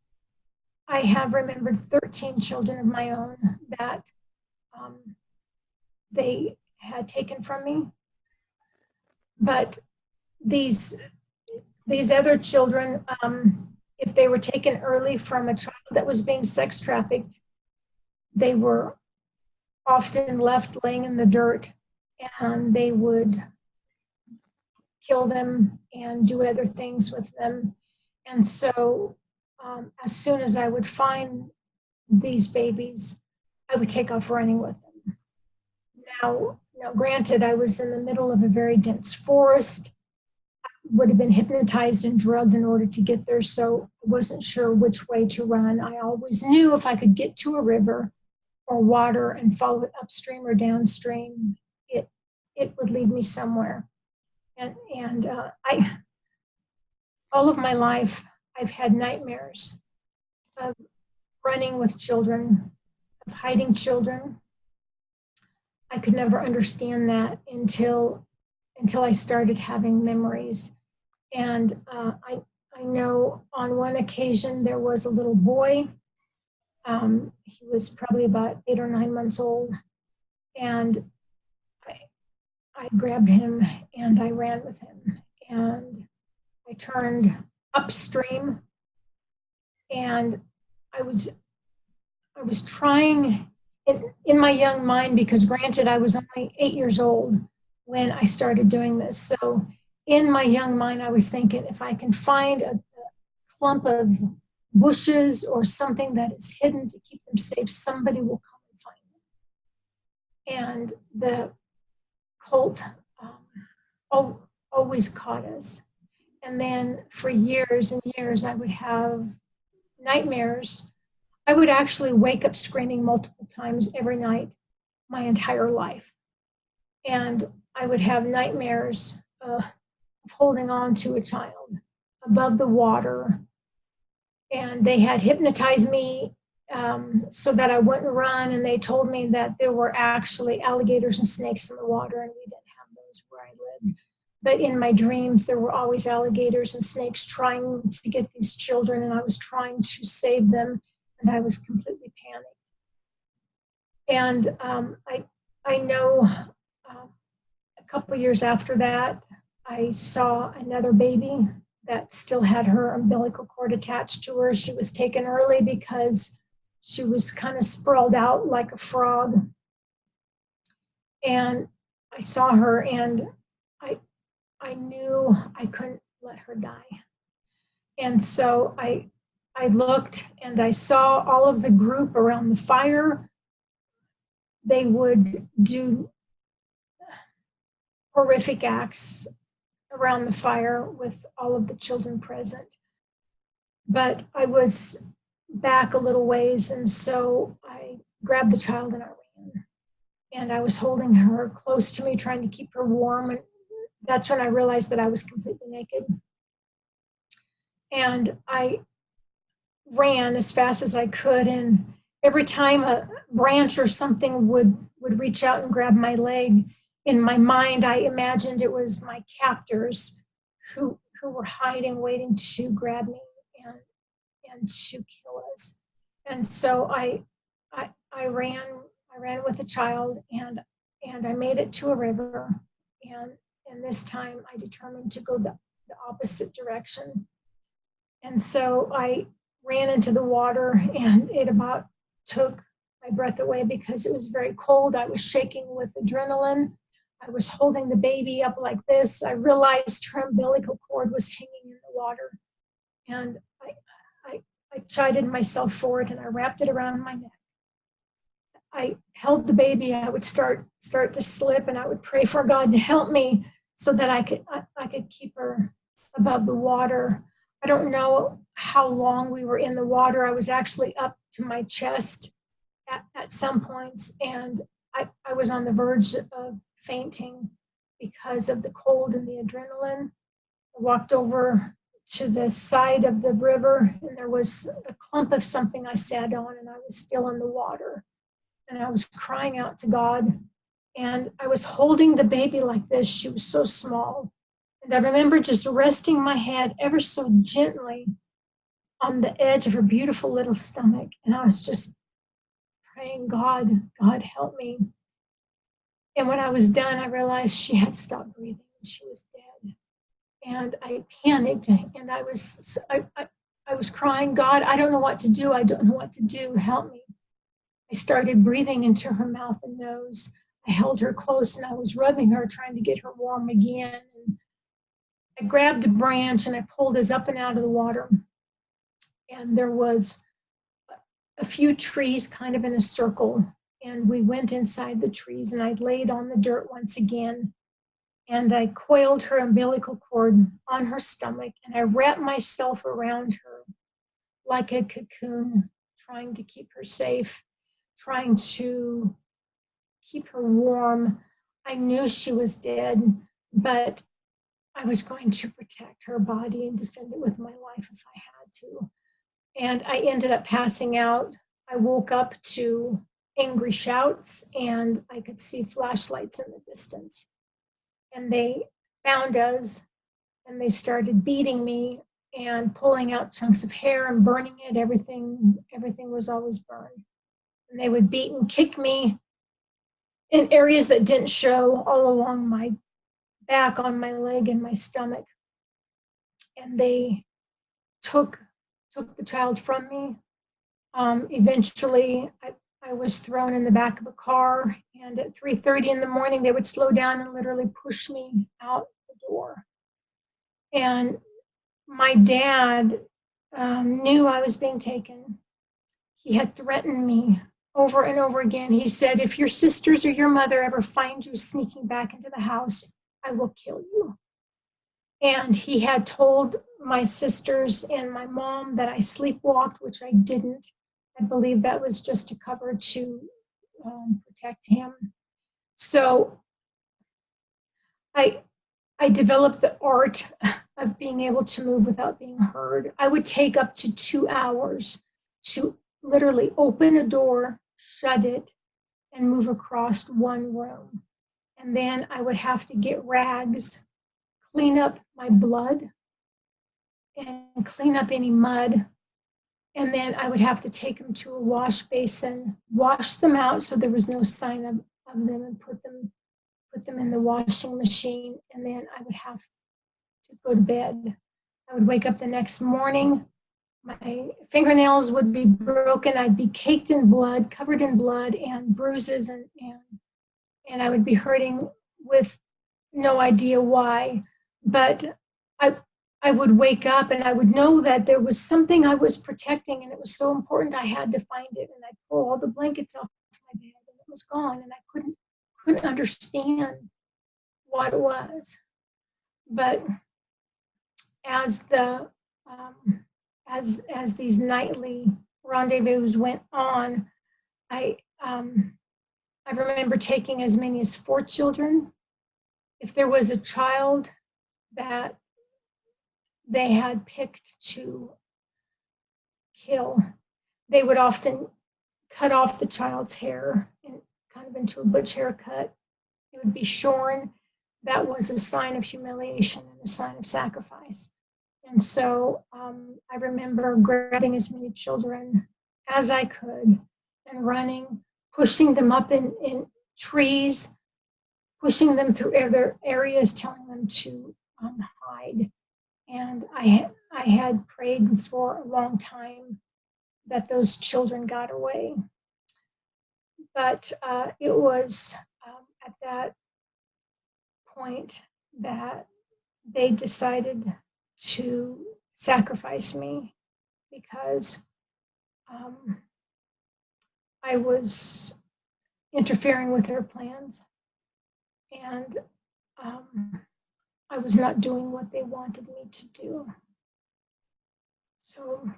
have remembered 13 children of my own that they had taken from me. But these other children, if they were taken early from a child that was being sex trafficked, they were often left laying in the dirt, and they would kill them and do other things with them. And so as soon as I would find these babies, I would take off running with them. Now, granted, I was in the middle of a very dense forest. I would have been hypnotized and drugged in order to get there, so I wasn't sure which way to run. I always knew if I could get to a river or water and follow it upstream or downstream, it would lead me somewhere. And all of my life, I've had nightmares of running with children, of hiding children. I could never understand that until I started having memories. And I know on one occasion there was a little boy. He was probably about 8 or 9 months old, and I grabbed him and I ran with him, and I turned upstream, and I I was trying in my young mind, because granted, I was only 8 years old when I started doing this. So in my young mind, I was thinking, if I can find a clump of bushes or something that is hidden to keep them safe, somebody will come and find them. And the colt always caught us. And then for years and years, I would have nightmares. I would actually wake up screaming multiple times every night my entire life. And I would have nightmares of holding on to a child above the water. And they had hypnotized me so that I wouldn't run. And they told me that there were actually alligators and snakes in the water, and we didn't have those where I lived. But in my dreams, there were always alligators and snakes trying to get these children, and I was trying to save them, and I was completely panicked. And I know a couple years after that, I saw another baby that still had her umbilical cord attached to her. She was taken early because she was kind of sprawled out like a frog. And I saw her, and I knew I couldn't let her die. And so I looked and I saw all of the group around the fire. They would do horrific acts around the fire with all of the children present. But I was back a little ways, and so I grabbed the child and I ran. And I was holding her close to me, trying to keep her warm. And that's when I realized that I was completely naked. And I ran as fast as I could. And every time a branch or something would reach out and grab my leg, in my mind, I imagined it was my captors who were hiding, waiting to grab me and to kill us. And so I ran with the child, and I made it to a river. And this time I determined to go the opposite direction. And so I ran into the water, and it about took my breath away because it was very cold. I was shaking with adrenaline. I was holding the baby up like this. I realized her umbilical cord was hanging in the water. And I chided myself for it, and I wrapped it around my neck. I held the baby. I would start to slip, and I would pray for God to help me so that I could keep her above the water. I don't know how long we were in the water. I was actually up to my chest at some points, and I was on the verge of fainting because of the cold and the adrenaline. I walked over to the side of the river, and there was a clump of something I sat on, and I was still in the water. And I was crying out to God, and I was holding the baby like this. She was so small. And I remember just resting my head ever so gently on the edge of her beautiful little stomach. And I was just praying, God, help me. And when I was done, I realized she had stopped breathing and she was dead. And I panicked, and I was crying, God, I don't know what to do. I don't know what to do. Help me. I started breathing into her mouth and nose. I held her close, and I was rubbing her, trying to get her warm again. And I grabbed a branch and I pulled us up and out of the water. And there was a few trees kind of in a circle. And we went inside the trees, and I laid on the dirt once again. And I coiled her umbilical cord on her stomach, and I wrapped myself around her like a cocoon, trying to keep her safe, trying to keep her warm. I knew she was dead, but I was going to protect her body and defend it with my life if I had to. And I ended up passing out. I woke up to angry shouts, and I could see flashlights in the distance. And they found us, and they started beating me and pulling out chunks of hair and burning it. Everything was always burned. And they would beat and kick me in areas that didn't show, all along my back, on my leg, and my stomach. And they took the child from me. Eventually, I was thrown in the back of a car, and at 3:30 in the morning, they would slow down and literally push me out the door. And my dad knew I was being taken. He had threatened me over and over again. He said, if your sisters or your mother ever find you sneaking back into the house, I will kill you. And he had told my sisters and my mom that I sleepwalked, which I didn't. I believe that was just a cover to protect him. So I I developed the art of being able to move without being heard. I would take up to 2 hours to literally open a door, shut it, and move across one room. And then I would have to get rags, clean up my blood, and clean up any mud. And then I would have to take them to a wash basin, wash them out so there was no sign of them, and put them in the washing machine. And then I would have to go to bed. I would wake up the next morning. My fingernails would be broken. I'd be caked in blood, covered in blood and bruises, and I would be hurting with no idea why. But I I would wake up and I would know that there was something I was protecting, and it was so important I had to find it. And I'd pull all the blankets off my bed, and it was gone, and I couldn't understand what it was. But as the as these nightly rendezvous went on, I I remember taking as many as 4 children. If there was a child that they had picked to kill, they would often cut off the child's hair and kind of into a butch haircut. It would be shorn. That was a sign of humiliation and a sign of sacrifice. And so I remember grabbing as many children as I could and running, pushing them up in trees, pushing them through other areas, telling them to hide. And I had prayed for a long time that those children got away. But it was at that point that they decided to sacrifice me because I was interfering with their plans, and I was not doing what they wanted me to do. So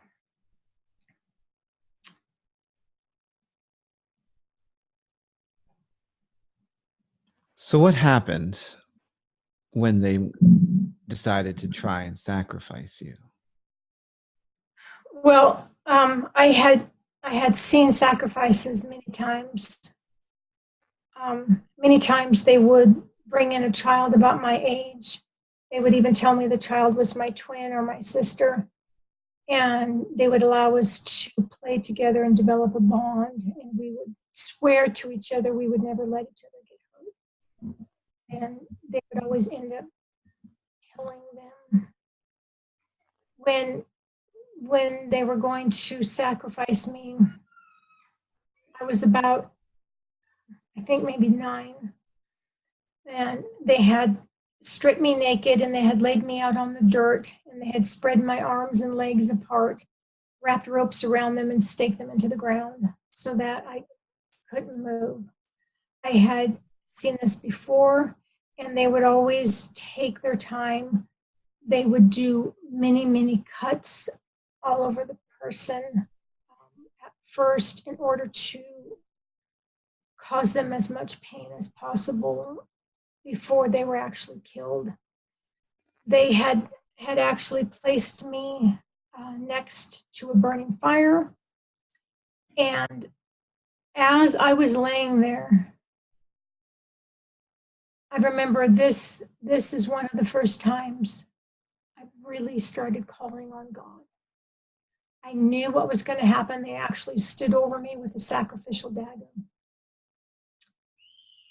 So what happened when they decided to try and sacrifice you? well, I had seen sacrifices many times. Many times they would bring in a child about my age. They would even tell me the child was my twin or my sister. And they would allow us to play together and develop a bond. And we would swear to each other we would never let each other get hurt. And they would always end up killing them. When they were going to sacrifice me, I was about, I think maybe 9. And they had stripped me naked, and they had laid me out on the dirt, and they had spread my arms and legs apart, wrapped ropes around them, and staked them into the ground so that I couldn't move. I had seen this before, and they would always take their time. They would do many, many cuts all over the person at first in order to cause them as much pain as possible before they were actually killed. They had actually placed me next to a burning fire. And as I was laying there, I remember this is one of the first times I really started calling on God. I knew what was going to happen. They actually stood over me with a sacrificial dagger.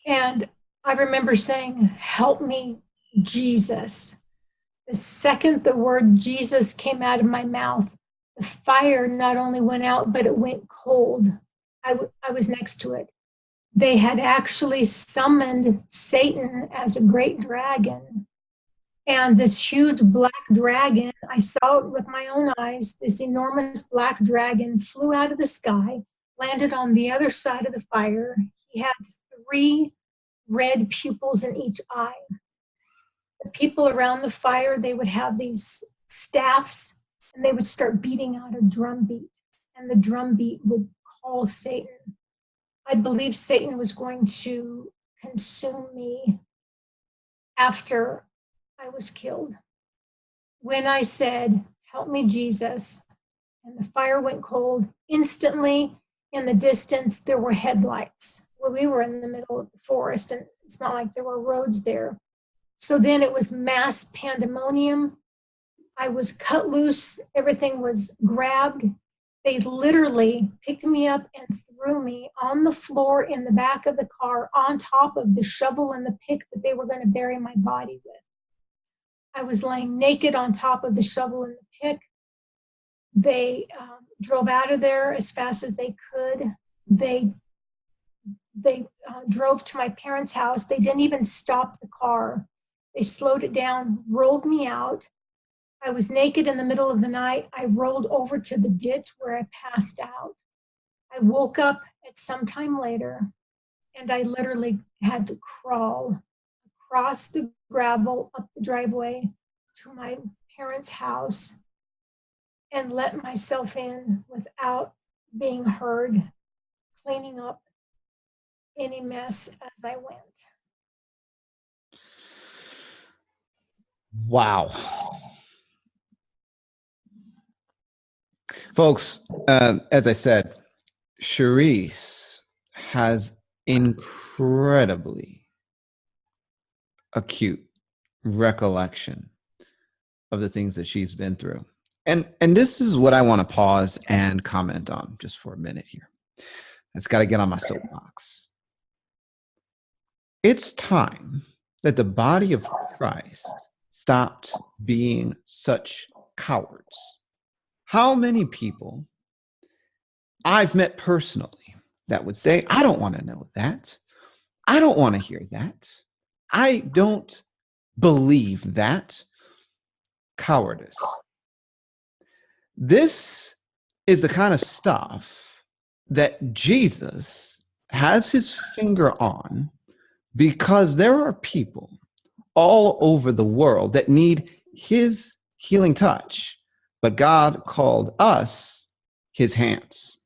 And I remember saying, "Help me, Jesus." The second the word Jesus came out of my mouth, The fire not only went out, but it went cold. I was next to it. They had actually summoned Satan as a great dragon. And this huge black dragon, I saw it with my own eyes. This enormous black dragon flew out of the sky, landed on the other side of the fire. He had 3 red pupils in each eye. The people around the fire, they would have these staffs and they would start beating out a drum beat. And the drum beat would call Satan. I believe Satan was going to consume me after I was killed. When I said, "Help me, Jesus," and the fire went cold, instantly in the distance there were headlights. Well, we were in the middle of the forest and it's not like there were roads there. So then it was mass pandemonium. I was cut loose, everything was grabbed. They literally picked me up and threw me on the floor in the back of the car on top of the shovel and the pick that they were going to bury my body with. I was laying naked on top of the shovel and the pick. They drove out of there as fast as they could. They drove to my parents' house. They didn't even stop the car. They slowed it down, rolled me out. I was naked in the middle of the night. I rolled over to the ditch where I passed out. I woke up at some time later and I literally had to crawl across the gravel up the driveway to my parents' house and let myself in without being heard, cleaning up any mess as I went. Wow. Folks, as I said, Charisse has incredibly acute recollection of the things that she's been through. And this is what I want to pause and comment on just for a minute here. It's got to get on my soapbox. It's time that the body of Christ stopped being such cowards. How many people I've met personally that would say, "I don't want to know that. I don't want to hear that. I don't believe that." Cowardice. This is the kind of stuff that Jesus has his finger on because there are people all over the world that need his healing touch, but God called us his hands.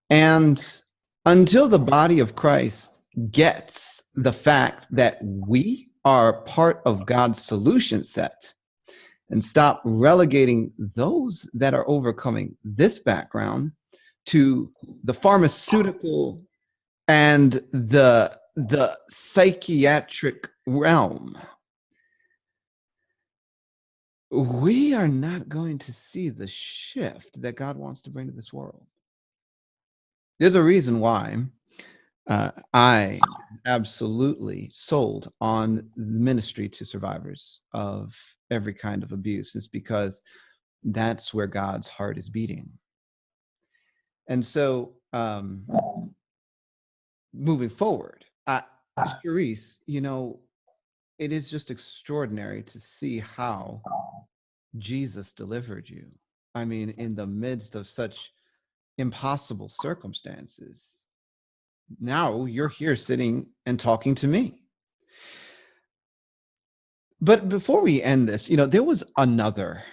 And until the body of Christ gets the fact that we are part of God's solution set and stop relegating those that are overcoming this background to the pharmaceutical and the psychiatric realm, we are not going to see the shift that God wants to bring to this world. There's a reason why I absolutely sold on ministry to survivors of every kind of abuse. It's because that's where God's heart is beating. And so moving forward, Charisse, you know, it is just extraordinary to see how Jesus delivered you. I mean, in the midst of such impossible circumstances. Now you're here sitting and talking to me. But before we end this, you know, there was another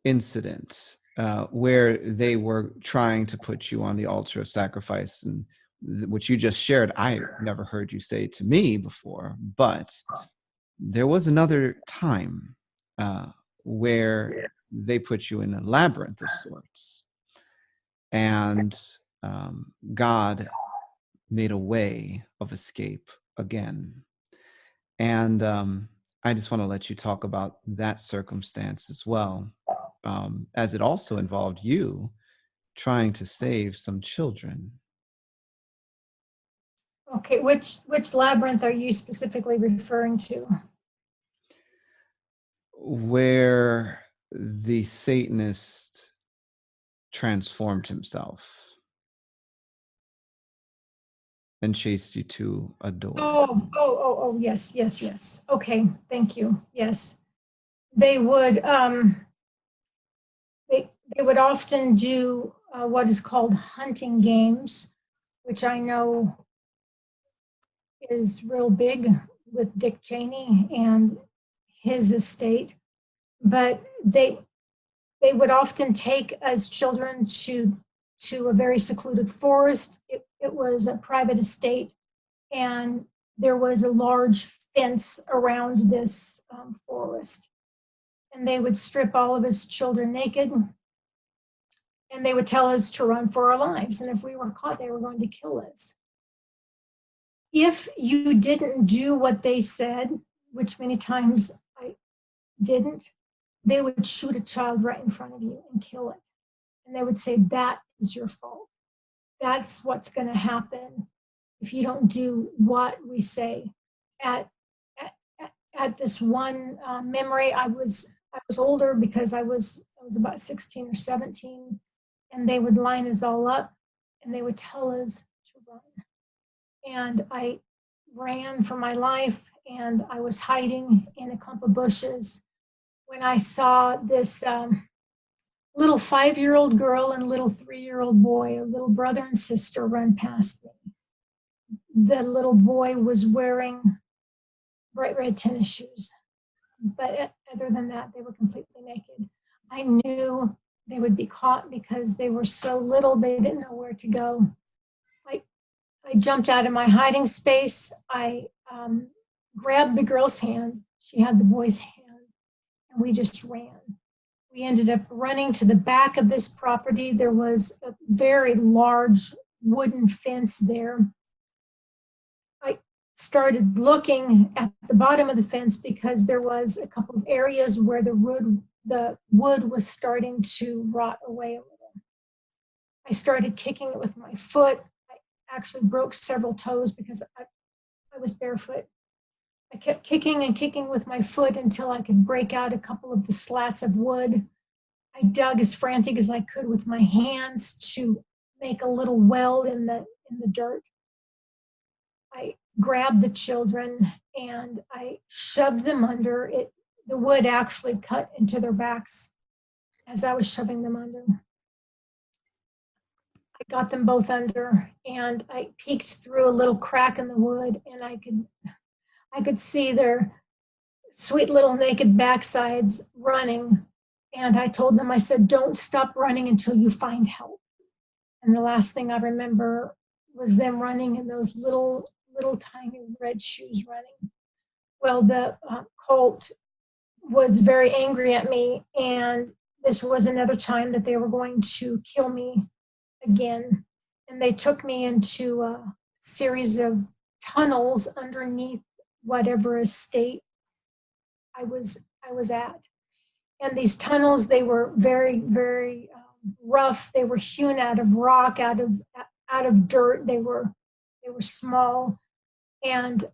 incident where they were trying to put you on the altar of sacrifice, and what you just shared, I never heard you say to me before, but there was another time where they put you in a labyrinth of sorts, and God made a way of escape again. And I just want to let you talk about that circumstance as well, as it also involved you trying to save some children. Okay, which labyrinth are you specifically referring to? Where the Satanist transformed himself and chased you to a door. Oh, yes, yes, yes. Okay, thank you. Yes. They would they would often do what is called hunting games, which I know is real big with Dick Cheney and his estate. But they would often take as children to a very secluded forest. It was a private estate, and there was a large fence around this forest. And they would strip all of his children naked, and they would tell us to run for our lives. And if we were caught, they were going to kill us. If you didn't do what they said, which many times I didn't, they would shoot a child right in front of you and kill it. And they would say, that is your fault. That's what's going to happen if you don't do what we say. At this one memory, I was older because I was about 16 or 17, and they would line us all up and they would tell us to run. And I ran for my life, and I was hiding in a clump of bushes when I saw this little 5-year-old girl and little 3-year-old boy, a little brother and sister, run past me. The little boy was wearing bright red tennis shoes, but other than that, they were completely naked. I knew they would be caught because they were so little, they didn't know where to go. I jumped out of my hiding space. I grabbed the girl's hand. She had the boy's hand, and we just ran. We ended up running to the back of this property. There was a very large wooden fence there. I started looking at the bottom of the fence because there was a couple of areas where the wood was starting to rot away a little. I started kicking it with my foot. I actually broke several toes because I was barefoot. I kept kicking and kicking with my foot until I could break out a couple of the slats of wood. I dug as frantic as I could with my hands to make a little well in the dirt. I grabbed the children and I shoved them under it. The wood actually cut into their backs as I was shoving them under. I got them both under, and I peeked through a little crack in the wood, and I could see their sweet little naked backsides running. And I told them, I said, don't stop running until you find help. And the last thing I remember was them running in those little tiny red shoes running. Well, the cult was very angry at me, and this was another time that they were going to kill me again. And they took me into a series of tunnels underneath whatever estate I was at. And these tunnels, they were very, very rough. They were hewn out of rock, out of dirt. They were small. And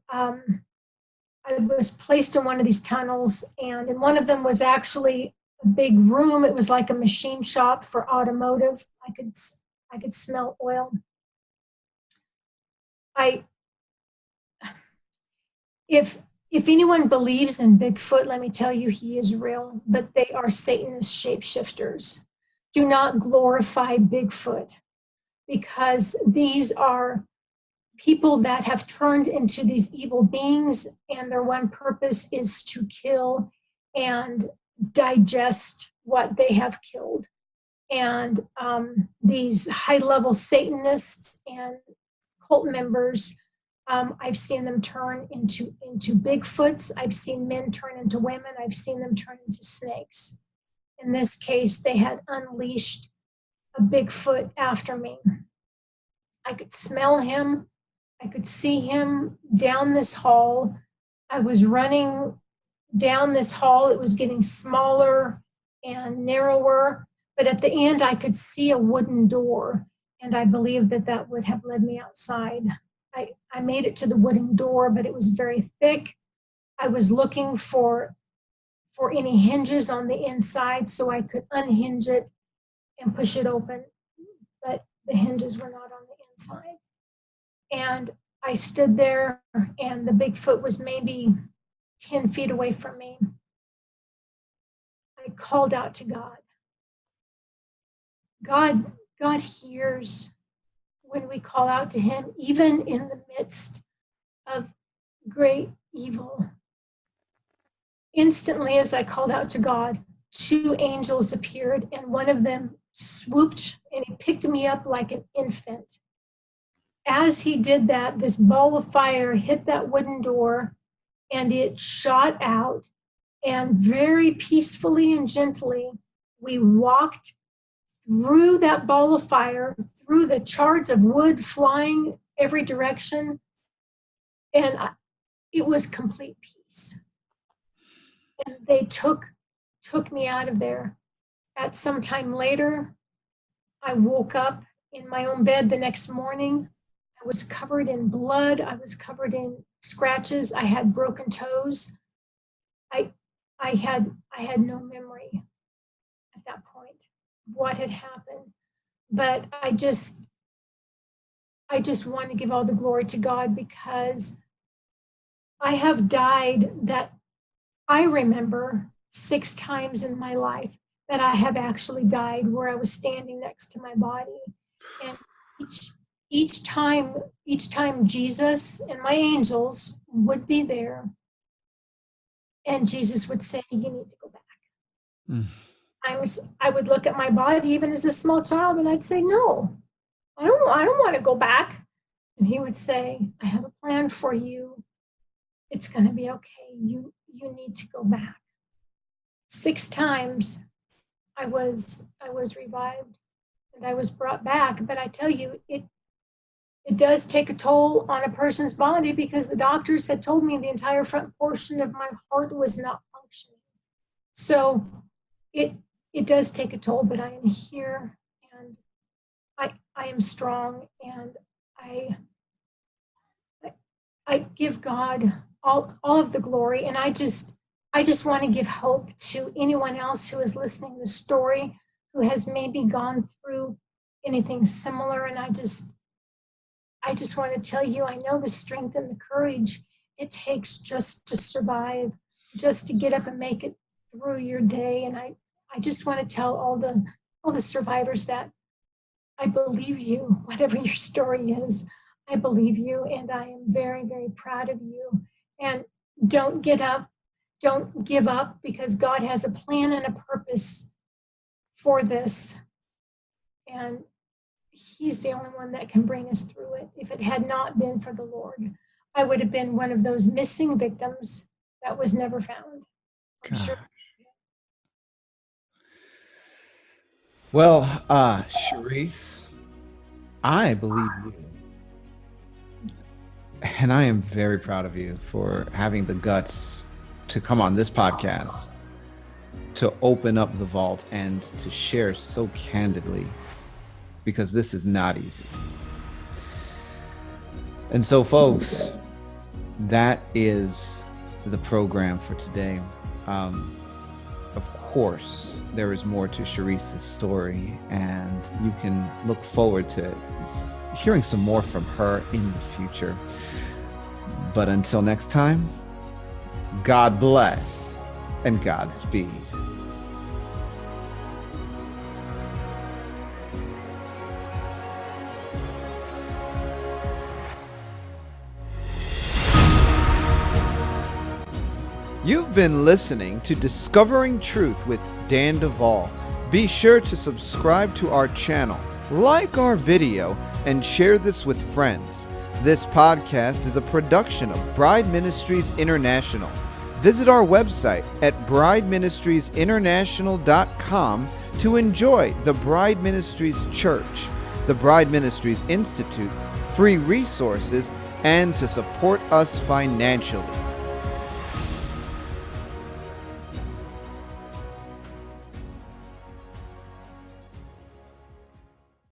I was placed in one of these tunnels, and in one of them was actually a big room. It was like a machine shop for automotive. I could smell oil. If anyone believes in Bigfoot, let me tell you, he is real, but they are Satanist shapeshifters. Do not glorify Bigfoot, because these are people that have turned into these evil beings, and their one purpose is to kill and digest what they have killed. And these high-level Satanists and cult members, I've seen them turn into Bigfoots. I've seen men turn into women. I've seen them turn into snakes. In this case, they had unleashed a Bigfoot after me. I could smell him. I could see him down this hall. I was running down this hall. It was getting smaller and narrower, but at the end, I could see a wooden door, and I believe that would have led me outside. I made it to the wooden door, but it was very thick. I was looking for any hinges on the inside so I could unhinge it. and push it open, but the hinges were not on the inside. And I stood there, and the Bigfoot was maybe 10 feet away from me. I called out to God. God hears when we call out to him, even in the midst of great evil. Instantly, as I called out to God, 2 angels appeared, and one of them swooped and he picked me up like an infant. As he did that, this ball of fire hit that wooden door and it shot out. And very peacefully and gently, we walked through that ball of fire, through the shards of wood flying every direction. And it was complete peace. And they took me out of there. At some time later, I woke up in my own bed the next morning. I was covered in blood. I was covered in scratches. I had broken toes. I had no memory at that point of what had happened. But I just want to give all the glory to God, because I have died that I remember 6 times in my life that I have actually died where I was standing next to my body. And each time Jesus and my angels would be there, and Jesus would say, "You need to go back." Mm. I would look at my body even as a small child, and I'd say, "No, I don't want to go back." And he would say, "I have a plan for you. It's going to be okay. You need to go back." 6 times I was revived and I was brought back. But I tell you, it does take a toll on a person's body, because the doctors had told me the entire front portion of my heart was not functioning. So it does take a toll, but I am here, and I am strong, and I give God all of the glory. And I just want to give hope to anyone else who is listening to the story, who has maybe gone through anything similar. And I just want to tell you, I know the strength and the courage it takes just to survive, just to get up and make it through your day. And I just want to tell all the survivors that I believe you, whatever your story is. I believe you, and I am very, very proud of you. And don't get up, don't give up, because God has a plan and a purpose for this. And he's the only one that can bring us through it. If it had not been for the Lord, I would have been one of those missing victims that was never found. I'm sure. Well, Charisse, I believe you. And I am very proud of you for having the guts to come on this podcast, to open up the vault, and to share so candidly, because this is not easy. And so, folks, that is the program for today. Of course, there is more to Charisse's story, and you can look forward to hearing some more from her in the future. But until next time, God bless and Godspeed. You've been listening to Discovering Truth with Dan Duvall. Be sure to subscribe to our channel, like our video, and share this with friends. This podcast is a production of Bride Ministries International. Visit our website at brideministriesinternational.com to enjoy the Bride Ministries Church, the Bride Ministries Institute, free resources, and to support us financially.